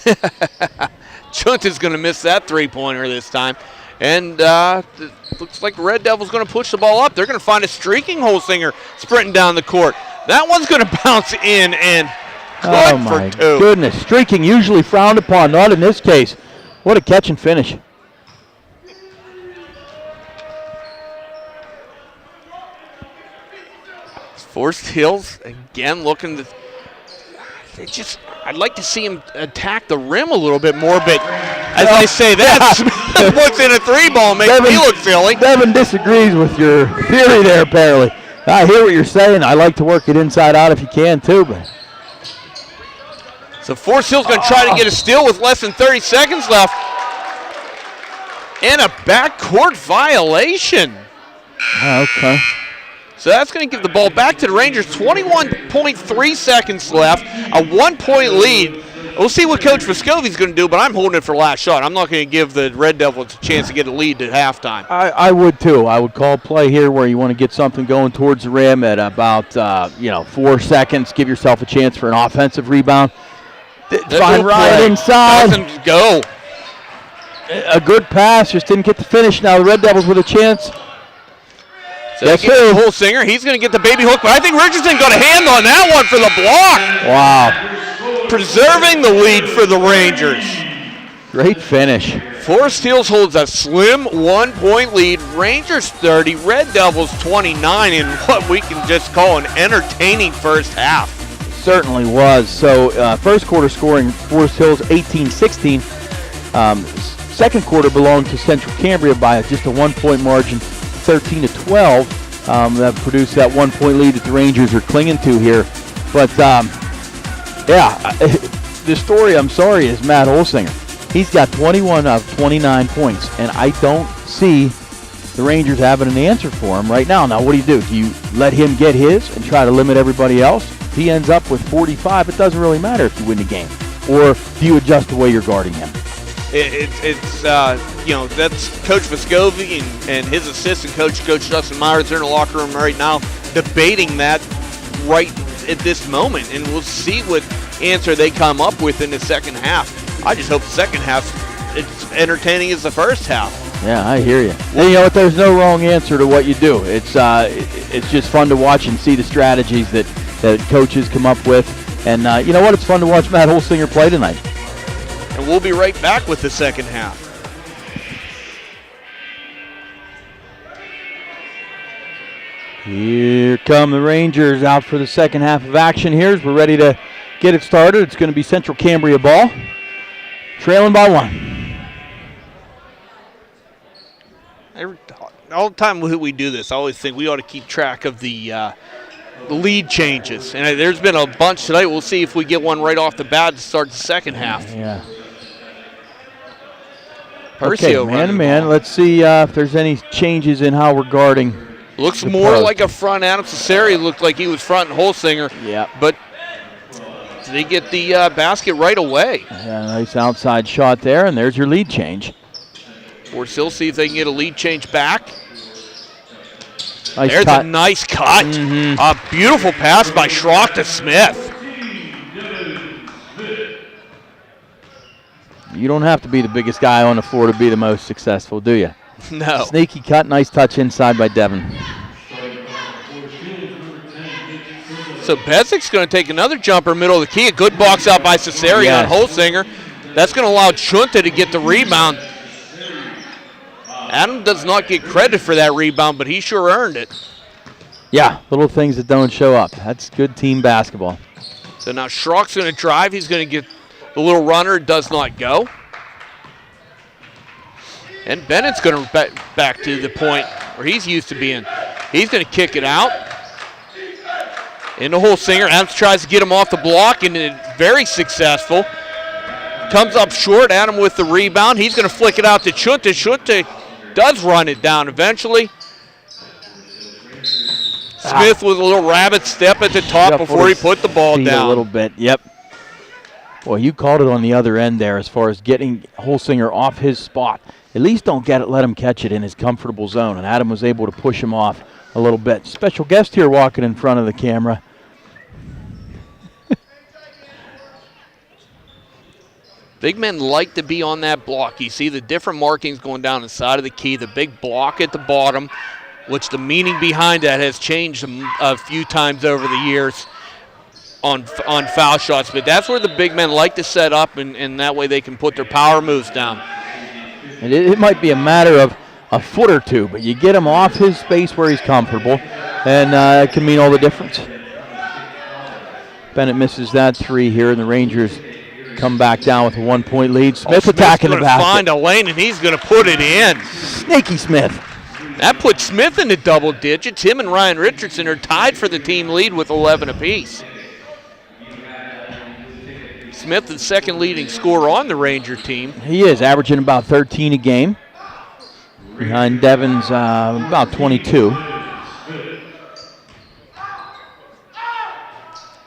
Chunta's going to miss that 3-pointer this time. And looks like the Red Devils going to push the ball up. They're going to find a streaking Holsinger sprinting down the court. That one's going to bounce in and good my for 2. Goodness. Streaking usually frowned upon. Not in this case. What a catch and finish. Forced Hills again looking to. I'd like to see him attack the rim a little bit more, but as I say that, Smith puts in a 3-ball, makes me look silly. Devin disagrees with your theory there, apparently. I hear what you're saying. I like to work it inside out if you can, too. But So Forest Hill's going to try to get a steal with less than 30 seconds left. And a backcourt violation. Okay. So that's going to give the ball back to the Rangers. 21.3 seconds left. A 1-point lead. We'll see what Coach Vescovi's going to do, but I'm holding it for last shot. I'm not going to give the Red Devils a chance to get a lead at halftime. I would too. I would call play here where you want to get something going towards the rim at about 4 seconds. Give yourself a chance for an offensive rebound. Find Ryan inside. Doesn't go. A good pass, just didn't get the finish. Now the Red Devils with a chance. So yes, sir. Holsinger, he's going to get the baby hook, but I think Richardson got a hand on that one for the block. Wow. Preserving the lead for the Rangers. Great finish. Forest Hills holds a slim 1-point lead. Rangers 30, Red Devils 29 in what we can just call an entertaining first half. Certainly was. So first quarter scoring, Forest Hills 18-16. Second quarter belonged to Central Cambria by just a 1-point margin, 13-12. That produced that 1-point lead that the Rangers are clinging to here. But the story, I'm sorry, is Matt Holsinger. He's got 21 of 29 points, and I don't see the Rangers having an answer for him right now. Now, what do? Do you let him get his and try to limit everybody else? If he ends up with 45, it doesn't really matter if you win the game. Or do you adjust the way you're guarding him? That's Coach Vescovi and his assistant coach, Coach Justin Myers, they're in the locker room right now debating that right at this moment, and we'll see what answer they come up with in the second half. I just hope the second half it's entertaining as the first half. Yeah, I hear you. And you know what? There's no wrong answer to what you do. It's just fun to watch and see the strategies that coaches come up with. And you know what? It's fun to watch Matt Holsinger play tonight. And we'll be right back with the second half. Here come the Rangers out for the second half of action here as we're ready to get it started. It's going to be Central Cambria ball, trailing by 1. All the time we do this, I always think we ought to keep track of the lead changes. And there's been a bunch tonight. We'll see if we get one right off the bat to start the second half. Yeah. Percio okay, man to man. Let's see if there's any changes in how we're guarding. Looks more like a front. Adam Cesari looked like he was front and Holsinger. Yeah. But they get the basket right away. Yeah, nice outside shot there, and there's your lead change. We'll still see if they can get a lead change back. Nice There's cut. a nice cut. Mm-hmm. A beautiful pass by Schrock to Smith. You don't have to be the biggest guy on the floor to be the most successful, do you? No. Sneaky cut, nice touch inside by Devin. So Bezik's going to take another jumper middle of the key. A good box out by Cesari on Holsinger. That's going to allow Chunta to get the rebound. Adam does not get credit for that rebound, but he sure earned it. Yeah, little things that don't show up. That's good team basketball. So now Schrock's going to drive. He's going to get the little runner. Does not go. And Bennett's going to back to the point where he's used to being. He's going to kick it out. Into Holsinger. Adams tries to get him off the block, and very successful. Comes up short. Adam with the rebound. He's going to flick it out to Chunta. Chunta does run it down eventually. Smith with a little rabbit step at the top before he put the ball down. A little bit, yep. Boy, you called it on the other end there as far as getting Holsinger off his spot. At least don't let him catch it in his comfortable zone, and Adam was able to push him off a little bit. Special guest here walking in front of the camera. Big men like to be on that block. You see the different markings going down the side of the key, the big block at the bottom, which the meaning behind that has changed a few times over the years on foul shots. But that's where the big men like to set up, and that way they can put their power moves down. And it might be a matter of a foot or two, but you get him off his space where he's comfortable, and it can mean all the difference. Bennett misses that three here, and the Rangers come back down with a 1-point lead. Smith attacking the basket. Find a lane, and he's going to put it in. Snaky Smith. That puts Smith into double digits. Him and Ryan Richardson are tied for the team lead with 11 apiece. Smith, the second leading scorer on the Ranger team. He is, averaging about 13 a game. Behind Devin's about 22.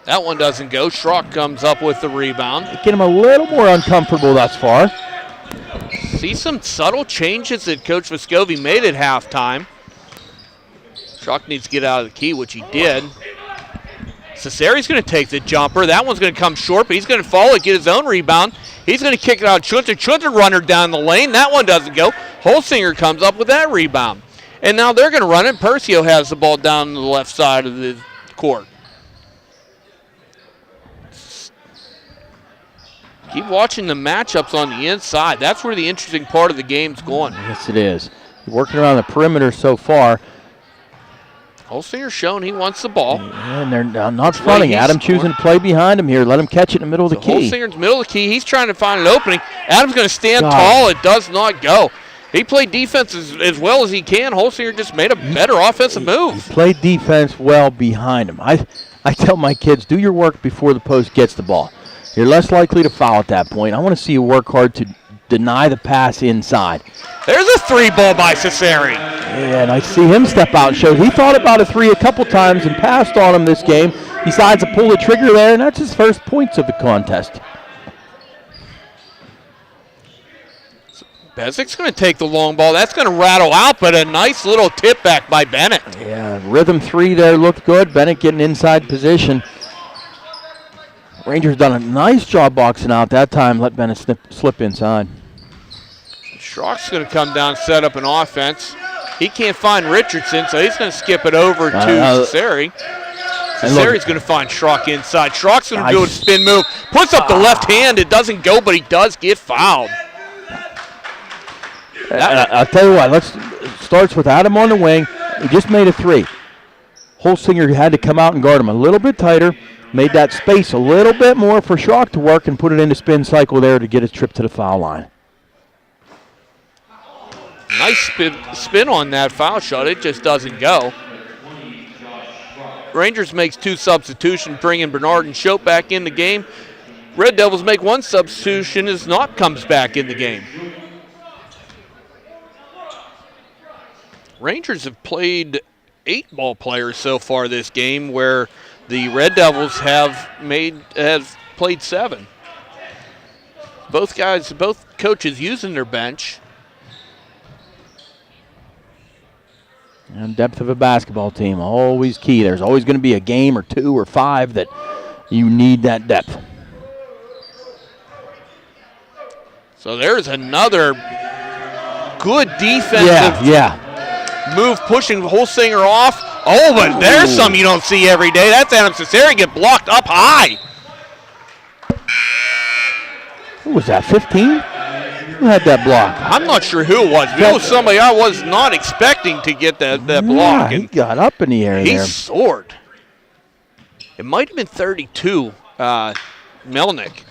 That one doesn't go. Schrock comes up with the rebound. Making him a little more uncomfortable thus far. See some subtle changes that Coach Vescovi made at halftime. Schrock needs to get out of the key, which he did. Cesari's going to take the jumper. That one's going to come short, but he's going to follow it, get his own rebound. He's going to kick it out to Schunter. Schunter runner down the lane. That one doesn't go. Holsinger comes up with that rebound. And now they're going to run it. Percio has the ball down the left side of the court. Keep watching the matchups on the inside. That's where the interesting part of the game's going. Yes, it is. Working around the perimeter so far. Holsinger's shown he wants the ball. And they're not fronting. Adam choosing to play behind him here. Let him catch it in the middle of the key. Holsinger's middle of the key. He's trying to find an opening. Adam's going to stand tall. It does not go. He played defense as well as he can. Holsinger just made a better offensive move. He played defense well behind him. I tell my kids, do your work before the post gets the ball. You're less likely to foul at that point. I want to see you work hard to deny the pass inside. There's a three ball by Cesari. Yeah, and I see him step out and show. He thought about a three a couple times and passed on him this game. He decides to pull the trigger there, and that's his first points of the contest. Bezik's going to take the long ball. That's going to rattle out, but a nice little tip back by Bennett. Yeah, rhythm three there looked good. Bennett getting inside position. Rangers done a nice job boxing out that time. Let Bennett slip inside. Schrock's going to come down, set up an offense. He can't find Richardson, so he's going to skip it over to Cesari. Cesari's going to find Schrock inside. Schrock's going to do a spin move. Puts up the left hand. It doesn't go, but he does get fouled. I'll tell you what. Starts with Adam on the wing. He just made a three. Holsinger had to come out and guard him a little bit tighter. Made that space a little bit more for Schrock to work and put it into spin cycle there to get his trip to the foul line. Nice spin on that foul shot. It just doesn't go. Rangers makes two substitutions, bringing Bernard and Schopp back in the game. Red Devils make one substitution as Knott comes back in the game. Rangers have played 8 ball players so far this game, where the Red Devils have played 7. Both coaches using their bench. And depth of a basketball team, always key. There's always going to be a game or 2 or 5 that you need that depth. So there's another good defensive move, pushing Holsinger off. Oh, but there's some you don't see every day. That's Adam Cesari get blocked up high. Who was that, 15? Who had that block? I'm not sure who it was. It was somebody I was not expecting to get that block. He got up in the air he there. He soared. It might have been 32, Melnick.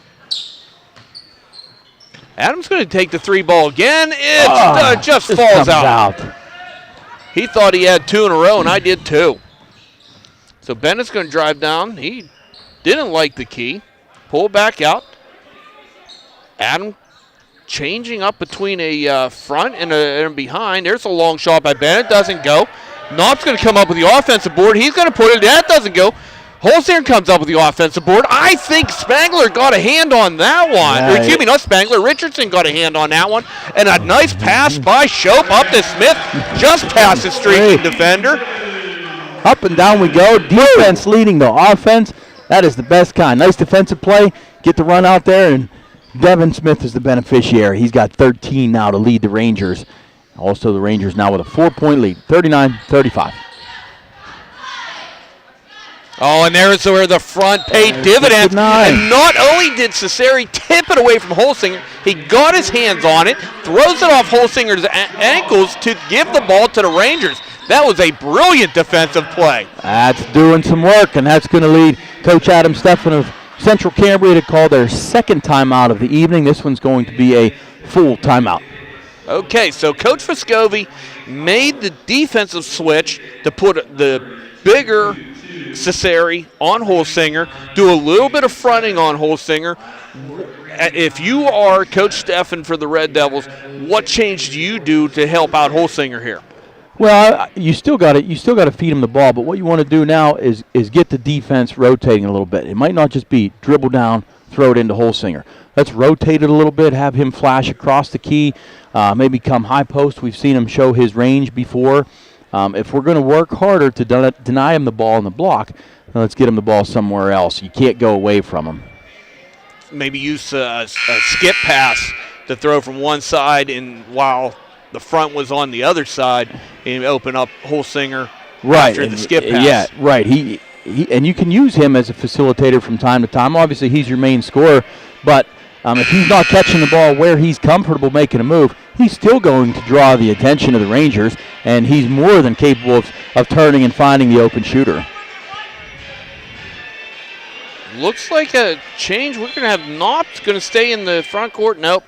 Adam's going to take the 3 ball again. It just falls out. He thought he had 2 in a row, and I did too. So Bennett's going to drive down. He didn't like the key. Pull back out. Adam changing up between a front and a behind. There's a long shot by Bennett. Doesn't go. Knott's going to come up with the offensive board. He's going to put it. That doesn't go. Holsinger comes up with the offensive board. I think Spangler got a hand on that one. Or, excuse me, not Spangler. Richardson got a hand on that one. And a nice pass by Schopp up to Smith. Just past the streaking defender. Up and down we go. Defense leading the offense. That is the best kind. Nice defensive play. Get the run out there, and Devin Smith is the beneficiary. He's got 13 now to lead the Rangers. Also, the Rangers now with a 4-point lead, 39-35. Oh, and there's where the front paid dividends. And not only did Cesari tip it away from Holsinger, he got his hands on it, throws it off Holsinger's ankles to give the ball to the Rangers. That was a brilliant defensive play. That's doing some work, and that's going to lead Coach Adam Steffen of Central Cambria to call their second timeout of the evening. This one's going to be a full timeout. Okay, so Coach Vescovi made the defensive switch to put the bigger Cesari on Holsinger, do a little bit of fronting on Holsinger. If you are Coach Steffen for the Red Devils, what change do you do to help out Holsinger here? Well, you still got to feed him the ball. But what you want to do now is get the defense rotating a little bit. It might not just be dribble down, throw it into Holsinger. Let's rotate it a little bit. Have him flash across the key. Maybe come high post. We've seen him show his range before. If we're going to work harder to deny him the ball in the block, then let's get him the ball somewhere else. You can't go away from him. Maybe use a skip pass to throw from one side, and while the front was on the other side, and open up Holsinger after the skip pass. Yeah, right. He and you can use him as a facilitator from time to time. Obviously, he's your main scorer, but if he's not catching the ball where he's comfortable making a move, he's still going to draw the attention of the Rangers, and he's more than capable of turning and finding the open shooter. Looks like a change. We're going to have Knopf going to stay in the front court. Nope.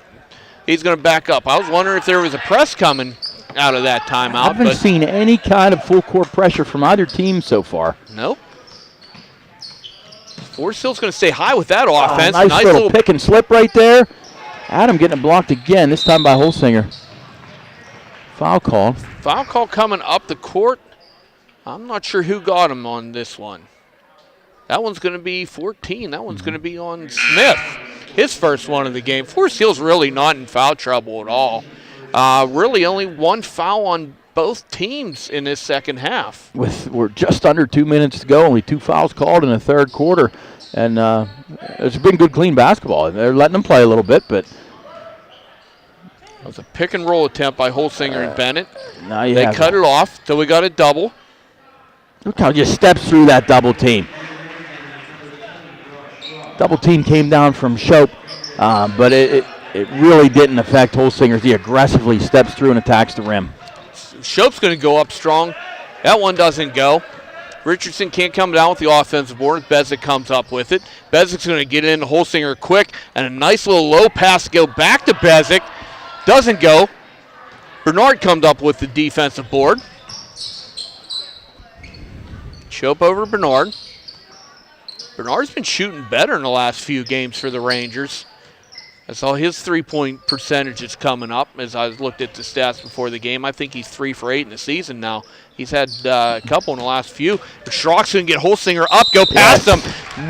He's going to back up. I was wondering if there was a press coming out of that timeout. I haven't seen any kind of full court pressure from either team so far. Nope. Forest Hill's going to stay high with that offense. Nice little pick and slip right there. Adam getting it blocked again, this time by Holsinger. Foul call. Foul call coming up the court. I'm not sure who got him on this one. That one's going to be 14. That one's going to be on Smith. His first one of the game. Forest Hill's really not in foul trouble at all. Really only one foul on both teams in this second half. We're just under 2 minutes to go. Only 2 fouls called in the third quarter. And it's been good, clean basketball. They're letting them play a little bit, but that was a pick and roll attempt by Holsinger and Bennett. They cut it off, so we got a double. Look how he just steps through that double team. Double team came down from Shope, but it really didn't affect Holsinger. He aggressively steps through and attacks the rim. Shope's going to go up strong. That one doesn't go. Richardson can't come down with the offensive board. Bezic comes up with it. Bezic's going to get into Holsinger quick, and a nice little low pass to go back to Bezic. Doesn't go. Bernard comes up with the defensive board. Shope over Bernard. Bernard's been shooting better in the last few games for the Rangers. I saw his three-point percentage is coming up as I looked at the stats before the game. I think he's 3 for 8 in the season now. He's had a couple in the last few. But Schrock's going to get Holsinger up, go past him.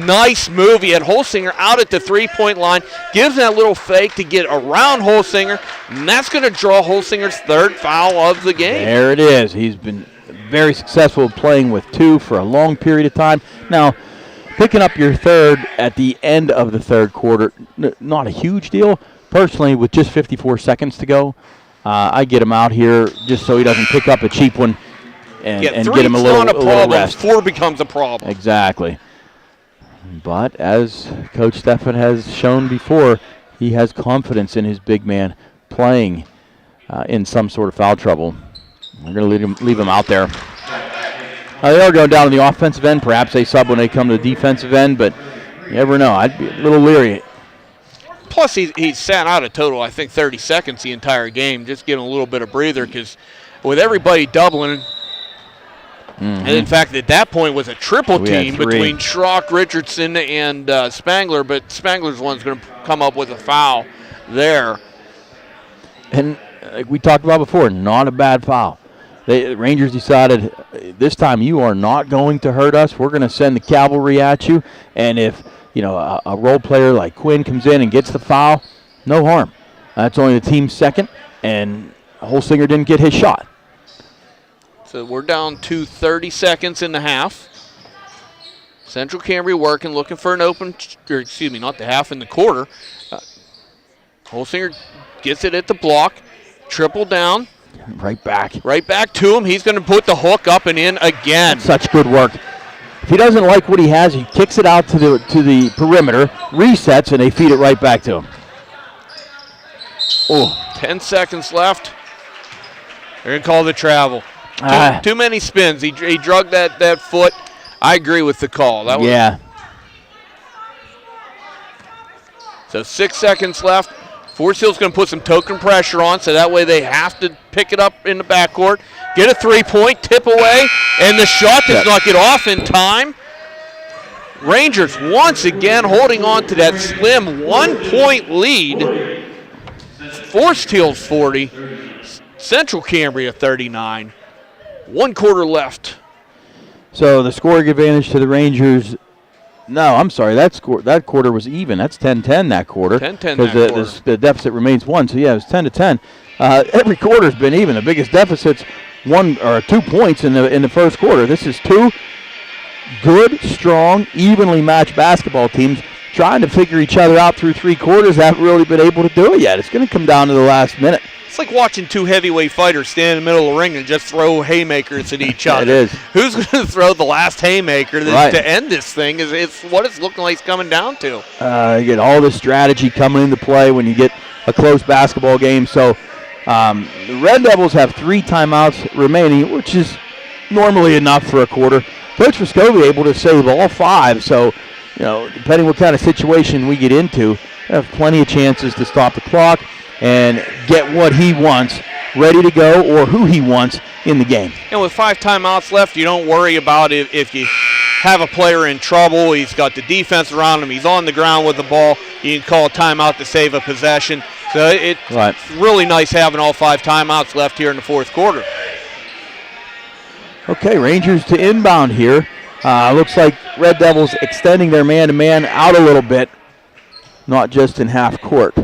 Nice move. He had Holsinger out at the three-point line. Gives that little fake to get around Holsinger. And that's going to draw Holsinger's third foul of the game. There it is. He's been very successful playing with 2 for a long period of time. Now, picking up your third at the end of the third quarter, not a huge deal. Personally, with just 54 seconds to go, I get him out here just so he doesn't pick up a cheap one and get him a little rest. 4 becomes a problem. Exactly. But as Coach Stefan has shown before, he has confidence in his big man playing in some sort of foul trouble. We're going to leave him out there. They are going down to the offensive end. Perhaps they sub when they come to the defensive end, but you never know. I'd be a little leery. Plus, he sat out a total, I think, 30 seconds the entire game, just getting a little bit of breather because with everybody doubling, and in fact, at that point was a triple team between Schrock, Richardson, and Spangler, but Spangler's one's going to come up with a foul there. And like we talked about before, not a bad foul. The Rangers decided this time you are not going to hurt us. We're going to send the cavalry at you. And if a role player like Quinn comes in and gets the foul, no harm. That's only the team's second, and Holsinger didn't get his shot. So we're down to 30 seconds in the half. Central Cambria working, looking for an open, not the half, in the quarter. Holsinger gets it at the block, triple down. Right back to him. He's going to put the hook up and in again. Such good work. If he doesn't like what he has, he kicks it out to the perimeter, resets, and they feed it right back to him. 10 seconds left. They're going to call the travel. Too many spins. He drug that foot. I agree with the call. So 6 seconds left. Forest Hill's going to put some token pressure on, so that way they have to pick it up in the backcourt. Get a three-point, tip away, and the shot does not get off in time. Rangers once again holding on to that slim 1-point lead. Forest Hill's 40, Central Cambria 39. 1 quarter left. So the scoring advantage to the Rangers. No, I'm sorry. That quarter was even. That's 10-10 that quarter. 10-10 because the deficit remains 1. So yeah, it was 10-10. Every quarter's been even. The biggest deficit's 1 or 2 points in the first quarter. This is 2 good, strong, evenly matched basketball teams trying to figure each other out through 3 quarters. Haven't really been able to do it yet. It's going to come down to the last minute. It's like watching 2 heavyweight fighters stand in the middle of the ring and just throw haymakers at each other. It is. Who's going to throw the last haymaker Right. to end this thing? It's what it's looking like it's coming down to. You get all this strategy coming into play when you get a close basketball game. So the Red Devils have 3 timeouts remaining, which is normally enough for a quarter. Coach Vescovi able to save all 5. So, depending what kind of situation we get into, we have plenty of chances to stop the clock and get what he wants ready to go or who he wants in the game. And with 5 timeouts left, you don't worry about if you have a player in trouble. He's got the defense around him. He's on the ground with the ball. You can call a timeout to save a possession. So it's really nice having all 5 timeouts left here in the fourth quarter. Okay, Rangers to inbound here. Looks like Red Devils extending their man-to-man out a little bit, not just in half court.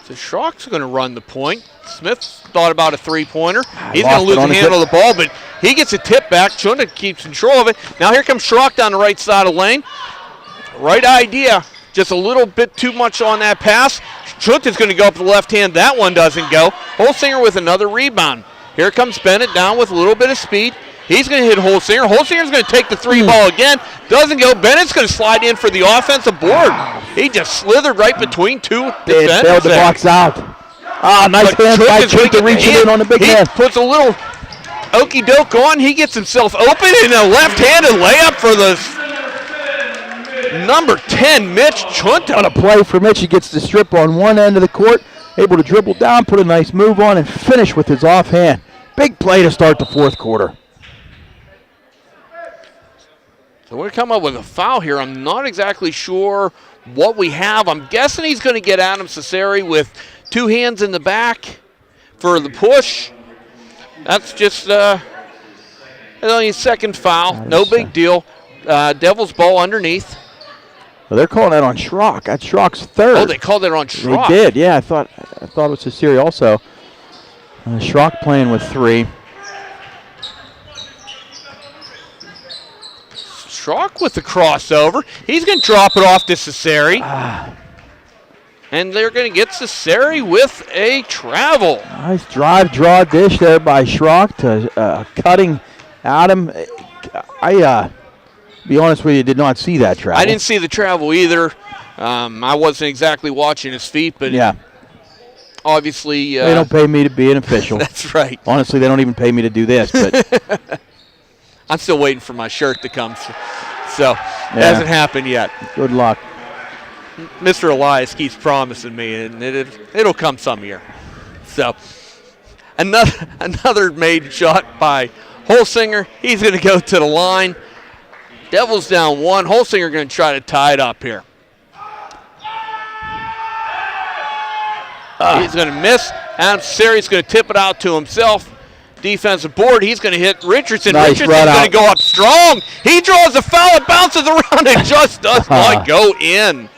So Schrock's going to run the point. Smith thought about a 3-pointer. He's going to Lost lose it on the the handle of the ball, but he gets a tip back. Chunda keeps control of it. Now here comes Schrock down the right side of the lane. Right idea. Just a little bit too much on that pass. Chunta's going to go up the left hand. That one doesn't go. Holsinger with another rebound. Here comes Bennett down with a little bit of speed. He's going to hit Holsinger. Holsinger's going to take the 3 ball again. Doesn't go. Bennett's going to slide in for the offensive board. He just slithered right between 2 defenders. It failed to box out. Nice hands by Chunta reaching in on the big man. He puts a little okey doke on. He gets himself open in a left-handed layup for the number 10, Mitch Chunta. On a play for Mitch, he gets the strip on one end of the court, able to dribble down, put a nice move on, and finish with his offhand. Big play to start the fourth quarter. So we're coming up with a foul here. I'm not exactly sure what we have. I'm guessing he's going to get Adam Cesare with 2 hands in the back for the push. That's just only his 2nd foul. No big deal. Devils ball underneath. Well, they're calling that on Schrock. That's Schrock's 3rd. Oh, they called it on Schrock. They did, yeah. I thought it was Cesare also. Schrock playing with 3. Schrock with the crossover. He's going to drop it off to Cesare. And they're going to get Cesare with a travel. Nice drive, draw, dish there by Schrock to cutting Adam. Be honest with you, did not see that travel. I didn't see the travel either. I wasn't exactly watching his feet, but yeah. Obviously. They don't pay me to be an official. That's right. Honestly, they don't even pay me to do this. But I'm still waiting for my shirt to come. So it hasn't happened yet. Good luck. Mr. Elias keeps promising me, and it'll come some year. So another made shot by Holsinger. He's going to go to the line. Devils down 1. Holsinger going to try to tie it up here. He's going to miss. Adam Cesare's going to tip it out to himself. Defensive board. He's going to hit Richardson. Nice Richardson's going to go up strong. He draws a foul. It bounces around and just does not go in.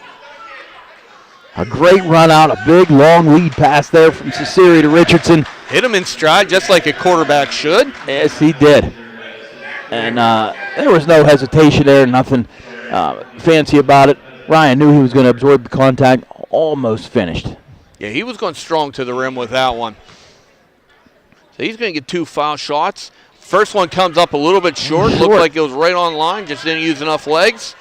A great run out. A big, long lead pass there from Cesare to Richardson. Hit him in stride just like a quarterback should. Yes, he did. And there was no hesitation there. Nothing fancy about it. Ryan knew he was going to absorb the contact. Almost finished. Yeah, he was going strong to the rim with that one. So he's going to get 2 foul shots. First one comes up a little bit short. Looked like it was right on line. Just didn't use enough legs.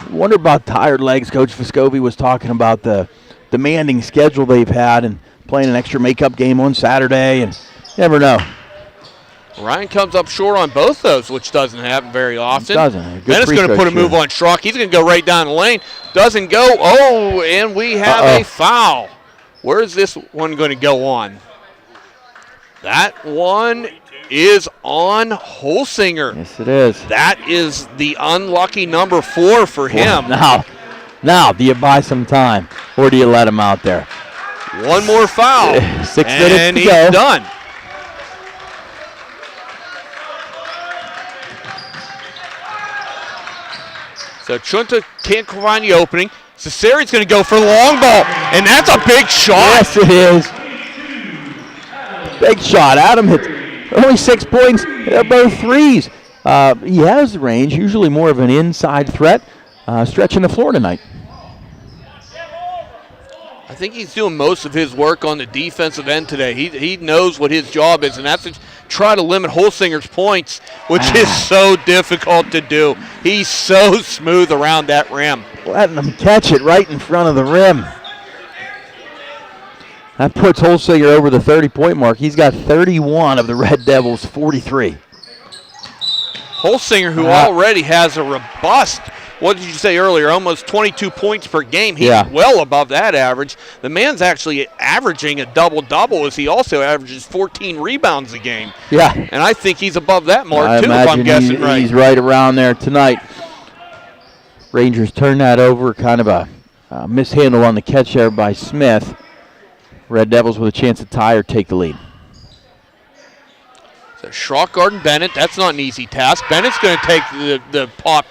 Wonder about tired legs. Coach Vescovi was talking about the demanding schedule they've had and playing an extra makeup game on Saturday. And you never know. Ryan comes up short on both those, which doesn't happen very often. Doesn't. Then it's going to put a move on Schrock. He's going to go right down the lane. Doesn't go. Oh, and we have a foul. Where is this one going to go on? That one is on Holsinger. Yes, it is. That is the unlucky number 4 for him. Now, do you buy some time or do you let him out there? One more foul. 6 minutes and to he's go. done. So Chunta can't find the opening. Cesari's going to go for the long ball, and that's a big shot. Yes, it is. Big shot. Adam hits only 6 points. They're both threes. He has the range, usually more of an inside threat, stretching the floor tonight. I think he's doing most of his work on the defensive end today. He knows what his job is, and that's to try to limit Holsinger's points, which is so difficult to do. He's so smooth around that rim. Letting him catch it right in front of the rim. That puts Holsinger over the 30-point mark. He's got 31 of the Red Devils' 43. Holsinger, who already has a robust, what did you say earlier, almost 22 points per game. He's well above that average. The man's actually averaging a double-double as he also averages 14 rebounds a game. Yeah. And I think he's above that mark, too, if I'm guessing right. He's right around there tonight. Rangers turn that over, kind of a mishandle on the catch there by Smith. Red Devils with a chance to tie or take the lead. So Schrockgard and Bennett, that's not an easy task. Bennett's going to take the pop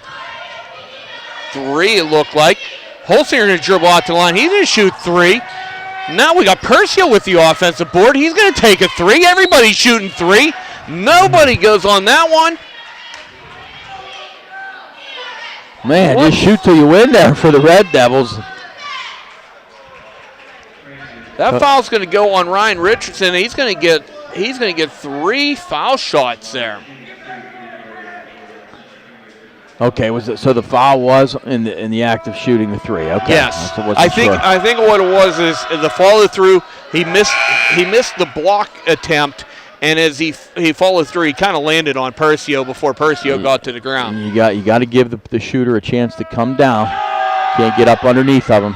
three, it looked like. Holsinger going to dribble out to the line. He's going to shoot three. Now we got Percio with the offensive board. He's going to take a three. Everybody's shooting three. Nobody goes on that one. Man, just shoot till you win there for the Red Devils. That foul's going to go on Ryan Richardson. He's going to get 3 foul shots there. Okay, so the foul was in the act of shooting the three. Okay. Yes, I think what it was is the follow through. He missed the block attempt, and as he followed through, he kind of landed on Percio before Percio got to the ground. You got to give the shooter a chance to come down. Can't get up underneath of him.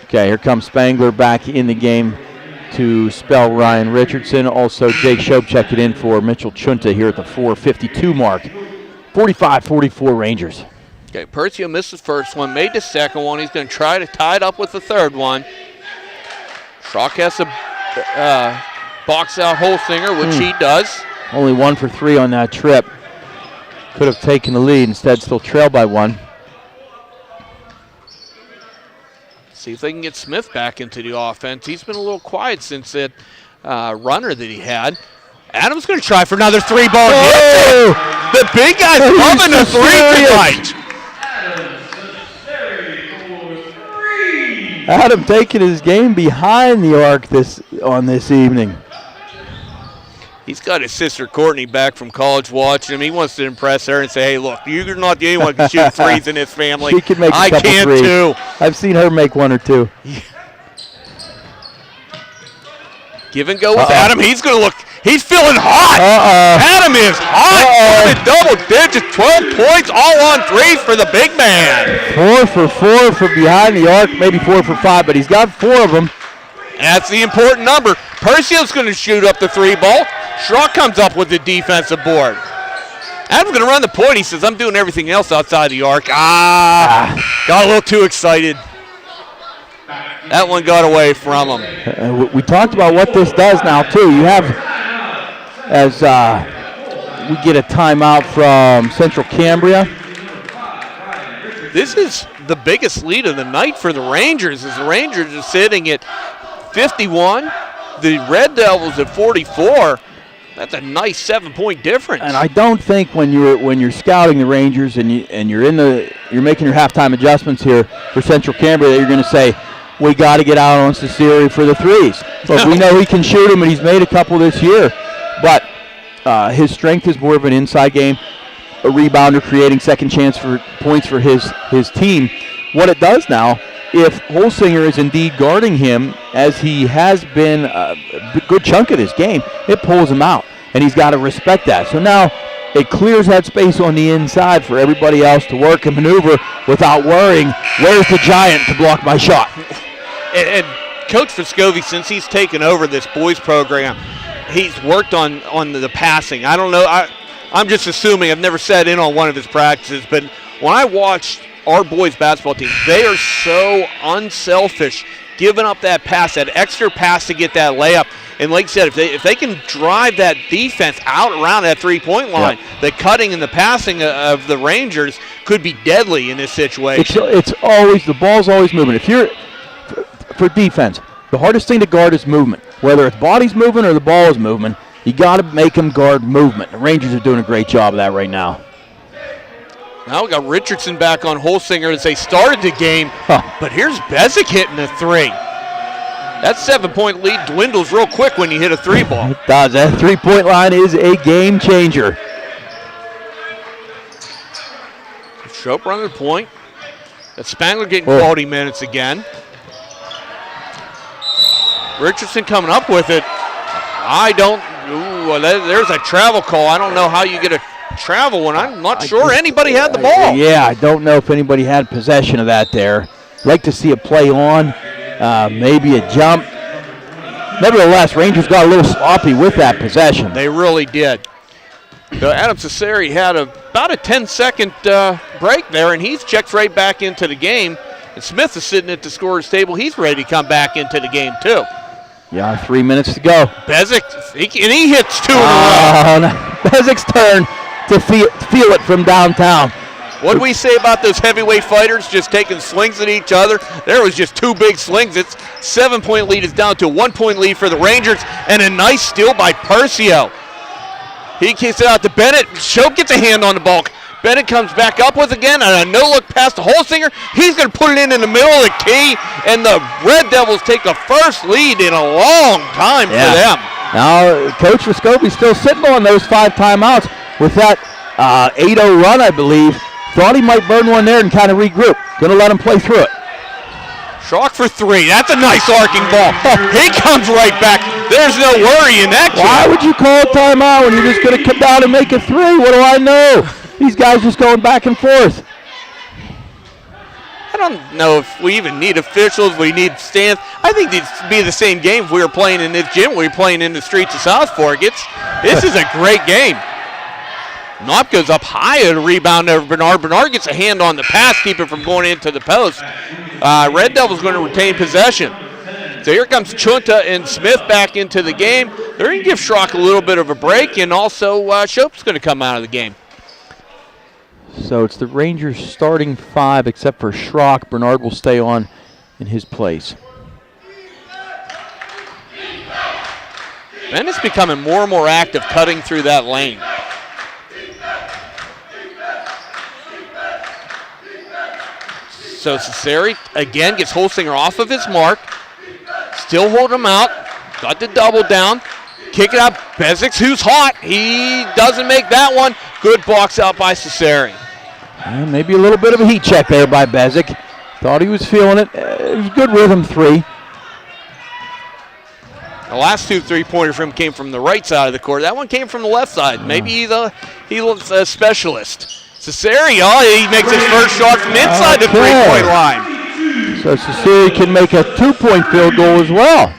Okay, here comes Spangler back in the game to spell Ryan Richardson. Also, Jake Shope checked it in for Mitchell Chunta here at the 4:52 mark. 45-44 Rangers. Okay, Percio missed the first one, made the second one. He's going to try to tie it up with the third one. Schrock has to box out Holsinger, which he does. Only 1 for 3 on that trip. Could have taken the lead, instead still trailed by 1. See if they can get Smith back into the offense. He's been a little quiet since that runner that he had. Adams going to try for another 3-ball. Oh! The big guy's loving the 3 tonight. Adam taking his game behind the arc on this evening. He's got his sister Courtney back from college watching him. He wants to impress her and say, hey, look, you're not the only one who can shoot threes in this family. She can make a couple threes. Too. I've seen her make 1 or 2. Give and go with Adam. He's going to look. He's feeling hot. Adam is hot. Double digits, 12 points, all on threes for the big man. 4 for 4 from behind the arc, maybe 4 for 5, but he's got 4 of them. That's the important number. Percio's going to shoot up the 3-ball. Schrock comes up with the defensive board. Adam's going to run the point. He says, I'm doing everything else outside the arc. Got a little too excited. That one got away from him. We talked about what this does now, too. You have, as we get a timeout from Central Cambria. This is the biggest lead of the night for the Rangers, as the Rangers are sitting at 51. The Red Devils at 44. That's a nice 7-point difference. And I don't think when you're scouting the Rangers and you're making your halftime adjustments here for Central Cambria that you're going to say, we got to get out on Cesari for the threes. Look, we know he can shoot them, and he's made a couple this year. But his strength is more of an inside game, a rebounder, creating second chance for points for his team. What it does now, if Holsinger is indeed guarding him, as he has been a good chunk of this game, it pulls him out, and he's got to respect that. So now it clears that space on the inside for everybody else to work and maneuver without worrying, where's the giant to block my shot? And Coach Vescovi, since he's taken over this boys program, he's worked on the passing. I don't know. I'm just assuming. I've never sat in on one of his practices, but when I watched our boys basketball team, they are so unselfish giving up that pass, that extra pass to get that layup. And like I said, if they can drive that defense out around that three-point line, the cutting and the passing of the Rangers could be deadly in this situation. It's always, the ball's always moving. If you're, for defense, the hardest thing to guard is movement. Whether it's body's moving or the ball is moving, you got to make them guard movement. The Rangers are doing a great job of that right now. Now we got Richardson back on Holsinger as they started the game, but here's Bezic hitting a three. That 7-point lead dwindles real quick when you hit a three ball. It does. That three-point line is a game changer. Shope running the point. That's Spangler getting quality minutes again. Richardson coming up with it. There's a travel call. I don't know how you get a travel when I'm not sure anybody had the ball. Yeah, I don't know if anybody had possession of that there. Like to see a play on, maybe a jump. Nevertheless, Rangers got a little sloppy with that possession. They really did. Adam Cesari had about a 10-second break there, and he's checked right back into the game. And Smith is sitting at the scorer's table. He's ready to come back into the game, too. Yeah, 3 minutes to go. Bezic, he hits two in a row. No. Bezic's turn to feel it from downtown. What do we say about those heavyweight fighters just taking slings at each other? There was just two big slings. It's 7-point lead is down to a 1-point lead for the Rangers, and a nice steal by Percio. He kicks it out to Bennett. Shope gets a hand on the ball. Bennett comes back up with again, and a no-look pass to Holsinger. He's going to put it in the middle of the key, and the Red Devils take the first lead in a long time for them. Now, Coach Vescovi's still sitting on those 5 timeouts with that 8-0 run, I believe. Thought he might burn one there and kind of regroup. Going to let him play through it. Schrock for three. That's a nice arcing ball. He comes right back. There's no worry in that. Why would you call a timeout when you're just going to come down and make a three? What do I know? These guys just going back and forth. I don't know if we even need officials. We need stands. I think it'd be the same game if we were playing in this gym. We were playing in the streets of South Fork. This is a great game. Knopp goes up high at a rebound over Bernard. Bernard gets a hand on the pass, keep it from going into the post. Red Devils going to retain possession. So here comes Chunta and Smith back into the game. They're going to give Schrock a little bit of a break, and also Shope's going to come out of the game. So it's the Rangers starting 5 except for Schrock. Bernard will stay on in his place. Bennett's becoming more and more active cutting through that lane. So Cesari again gets Holsinger off of his mark. Still holding him out. Got the double down. Kick it out. Bezic, who's hot. He doesn't make that one. Good box out by Cesari. Maybe a little bit of a heat check there by Bezic. Thought he was feeling it. It was good rhythm 3. The last 2 3-pointers from him came from the right side of the court. That one came from the left side. Maybe he looks a specialist. Cesari, he makes his first shot from inside the 3-point line. So Cesari can make a 2-point field goal as well.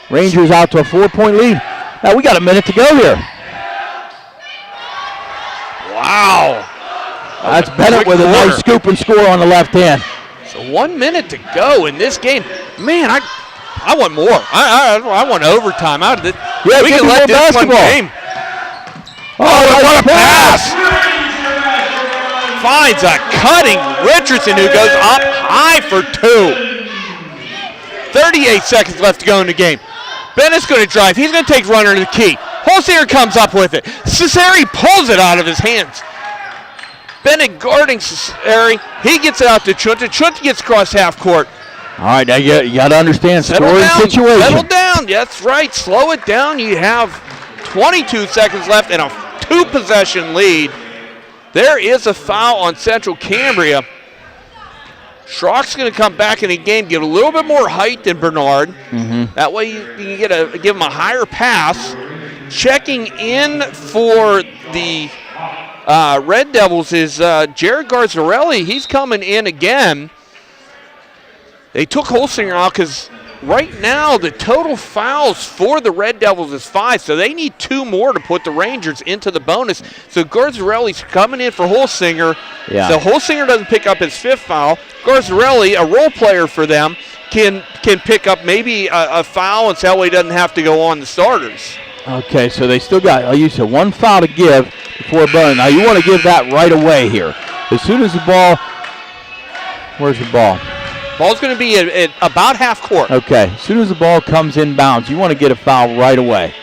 Rangers out to a 4-point lead. Now we got a minute to go here. Wow. That's Bennett with a nice scoop and score on the left hand. So 1 minute to go in this game. Man, I want more. I want overtime out of it. Yeah, we can let this basketball. one game. What a pass! Finds a cutting Richardson who goes up high for 2. 38 seconds left to go in the game. Bennett's going to drive. He's going to take runner to the key. Holsinger comes up with it. Cesari pulls it out of his hands. Bennett guarding Cesari. He gets it out to Chunta. Chunta gets across half court. All right, now you got to understand scoring situation. Settle down. That's right. Slow it down. You have 22 seconds left and a 2-possession lead. There is a foul on Central Cambria. Schrock's going to come back in the game, give a little bit more height than Bernard. That way you can give him a higher pass. Checking in for the Red Devils is Jared Garzarelli. He's coming in again. They took Holsinger out because right now the total fouls for the Red Devils is 5, so they need 2 more to put the Rangers into the bonus. So Garzarelli's coming in for Holsinger. Yeah. So Holsinger doesn't pick up his 5th foul. Garzarelli, a role player for them, can pick up maybe a foul, and so that way he doesn't have to go on the starters. Okay, so they still got, like you said, 1 foul to give before a bonus. Now you want to give that right away here. As soon as the ball, where's the ball? Ball's going to be at about half court. Okay, as soon as the ball comes inbounds, you want to get a foul right away.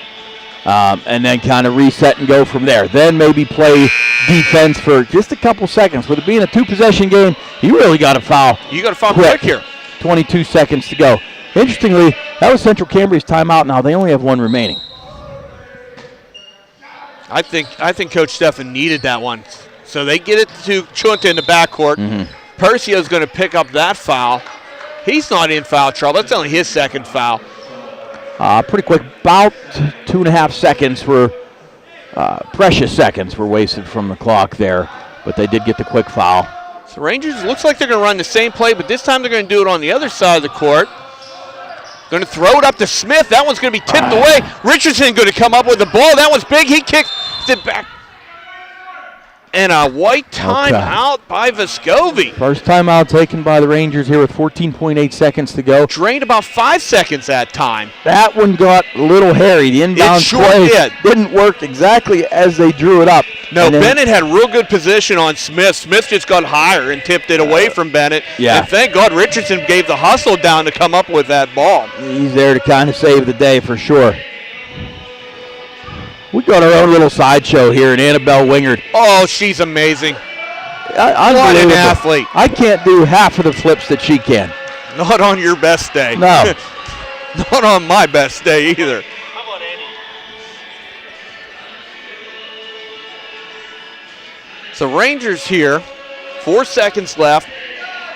And then kind of reset and go from there. Then maybe play defense for just a couple seconds. With it being a 2-possession game, you really got to foul. You got to foul quick here. 22 seconds to go. Interestingly, that was Central Cambria's timeout. Now they only have 1 remaining. I think Coach Stephan needed that one. So they get it to Chunta in the backcourt. Percio's going to pick up that foul. He's not in foul trouble. That's only his 2nd foul. Pretty quick, about 2.5 seconds were, precious seconds were wasted from the clock there, but they did get the quick foul. So Rangers, looks like they're going to run the same play, but this time they're going to do it on the other side of the court. Going to throw it up to Smith. That one's going to be tipped away. Richardson going to come up with the ball. That one's big. He kicks it back. And a white timeout by Vescovi. First timeout taken by the Rangers here with 14.8 seconds to go. Drained about 5 seconds that time. That one got a little hairy. The inbound play didn't work exactly as they drew it up. No, Bennett had real good position on Smith. Smith just got higher and tipped it away from Bennett. Yeah. And thank God Richardson gave the hustle down to come up with that ball. He's there to kind of save the day for sure. We got our own little sideshow here in Annabelle Wingard. Oh, she's amazing. What an athlete. I can't do half of the flips that she can. Not on your best day. No. Not on my best day either. How about Eddie? So Rangers here, 4 seconds left.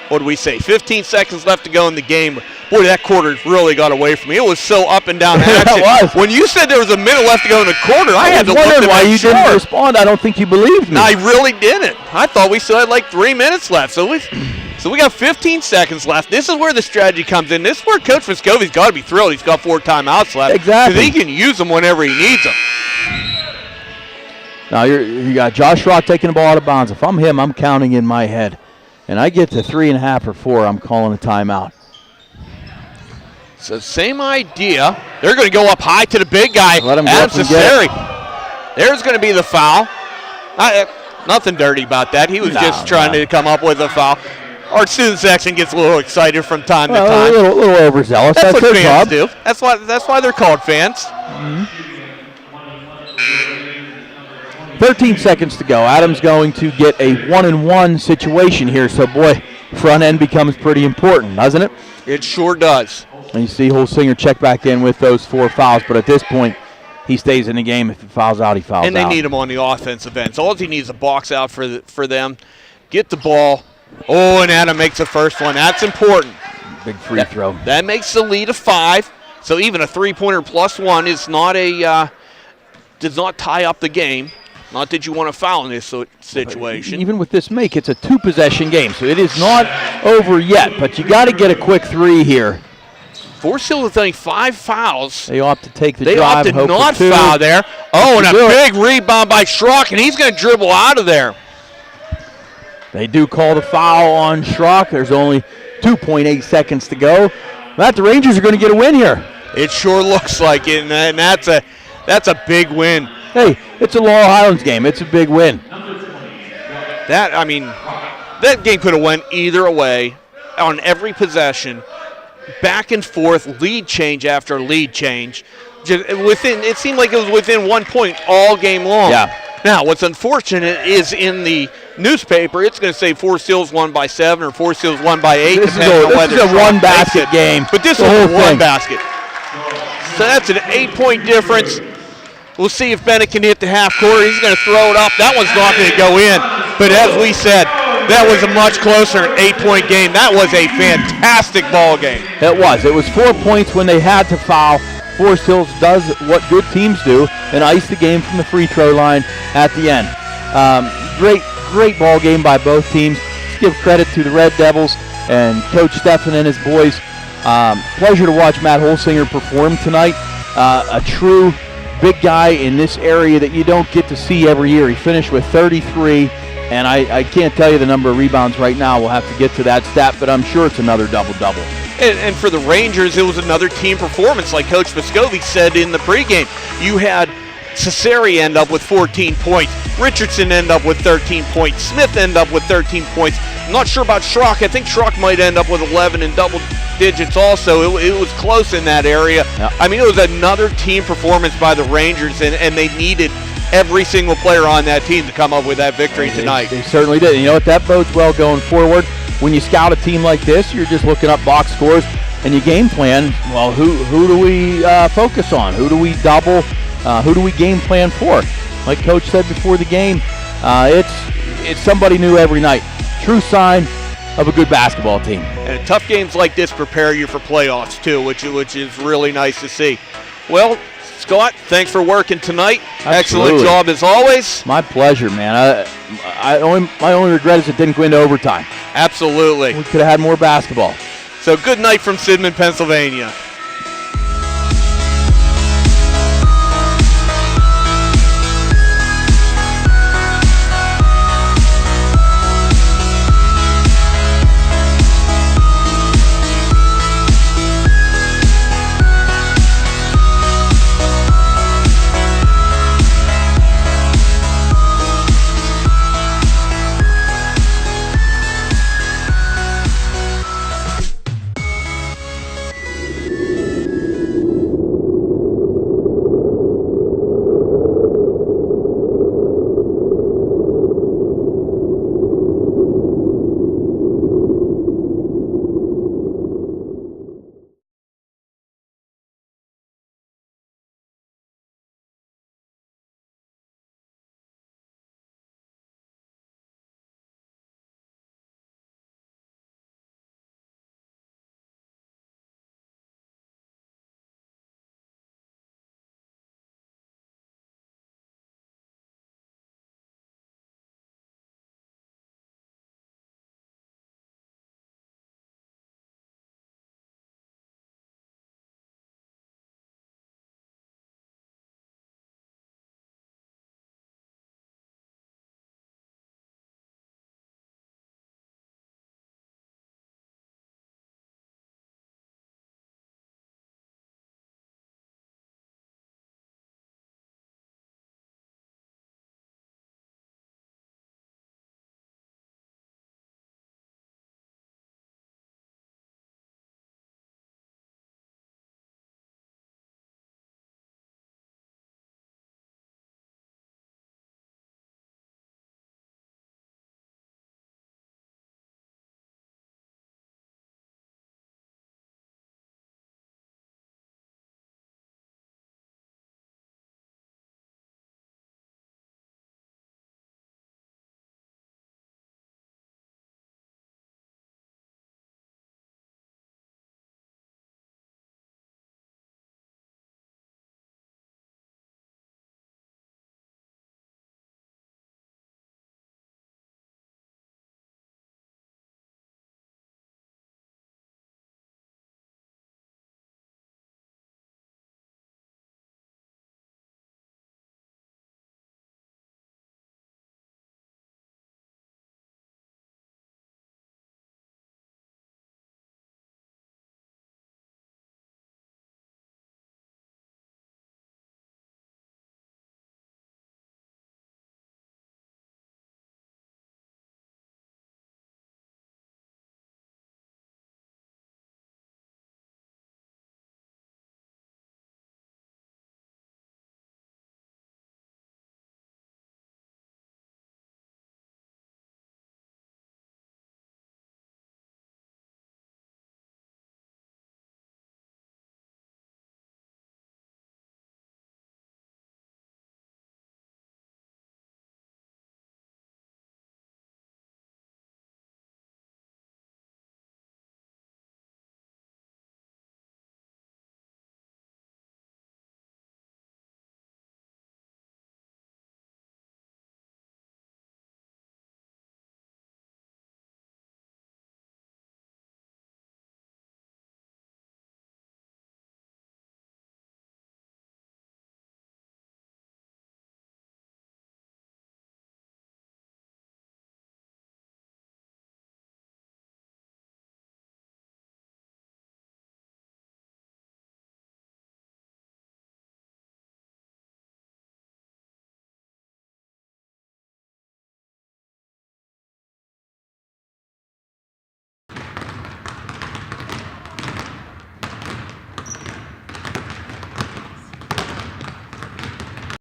What do we say? 15 seconds left to go in the game. Boy, that quarter really got away from me. It was so up and down action. It was. When you said there was a minute left to go in the quarter, I had to look at why you didn't respond. I don't think you believed me. No, I really didn't. I thought we still had like 3 minutes left. So we got 15 seconds left. This is where the strategy comes in. This is where Coach Vescovi's got to be thrilled. He's got 4 timeouts left. Exactly. Because he can use them whenever he needs them. Now you got Josh Rock taking the ball out of bounds. If I'm him, I'm counting in my head. And I get to 3.5 or 4, I'm calling a timeout. So same idea. They're going to go up high to the big guy, Let him go Adam up and get Cesari. There's going to be the foul. Nothing dirty about that. He was just trying to come up with a foul. Our student section gets a little excited from time to time. A little overzealous. That's what their fans job. do. That's why they're called fans. 13 seconds to go. Adams going to get a 1-and-1 situation here. So, boy, front end becomes pretty important, doesn't it? It sure does. And you see Holsinger check back in with those 4 fouls, but at this point, he stays in the game. If he fouls out, he fouls out. And they need him on the offensive end. So all he needs is a box out for them. Get the ball. Oh, and Adam makes the first one. That's important. Big free throw. That makes the lead a 5. So even a 3-pointer plus 1 is not does not tie up the game. Not that you want to foul in this situation. Even with this make, it's a 2-possession game, so it is not over yet, but you got to get a quick 3 here. Forest Hill with only 5 fouls. They opt to take the They drive. opted hope not for 2. foul there. Oh, and a big rebound by Schrock, and he's going to dribble out of there. They do call the foul on Schrock. There's only 2.8 seconds to go. Matt, the Rangers are going to get a win here. It sure looks like it, and that's a big win. Hey, it's a Laurel Highlands game. It's a big win. That game could have went either way on every possession. Back and forth, lead change after lead change. It seemed like it was within 1 point all game long. Yeah. Now, what's unfortunate is in the newspaper, it's going to say Forest Hills won by 7 or Forest Hills won by 8. This is a one-basket game. But this The whole is one thing. basket. So that's an 8-point difference. We'll see if Bennett can hit the half court. He's going to throw it up. That one's not going to go in. But as we said, that was a much closer 8-point game. That was a fantastic ball game. It was. It was 4 points when they had to foul. Forest Hills does what good teams do and ice the game from the free throw line at the end. Great ball game by both teams. Let's give credit to the Red Devils and Coach Stephan and his boys. Pleasure to watch Matt Holsinger perform tonight. A true big guy in this area that you don't get to see every year. He finished with 33, and I can't tell you the number of rebounds right now. We'll have to get to that stat, but I'm sure it's another double-double. And for the Rangers, it was another team performance. Like Coach Vescovi said in the pregame, you had Cesare end up with 14 points. Richardson end up with 13 points. Smith end up with 13 points. I'm not sure about Schrock. I think Schrock might end up with 11 in double digits also. It was close in that area. Yep. I mean, it was another team performance by the Rangers, and they needed every single player on that team to come up with that victory tonight. They certainly did. And you know what? That bodes well going forward. When you scout a team like this, you're just looking up box scores and you game plan. Well, who do we focus on? Who do we double? Who do we game plan for? Like Coach said before the game, it's somebody new every night. True sign of a good basketball team. And tough games like this prepare you for playoffs too, which is really nice to see. Well, Scott, thanks for working tonight. Absolutely. Excellent job as always. My pleasure, man. My only regret is it didn't go into overtime. Absolutely. We could have had more basketball. So good night from Sidman, Pennsylvania.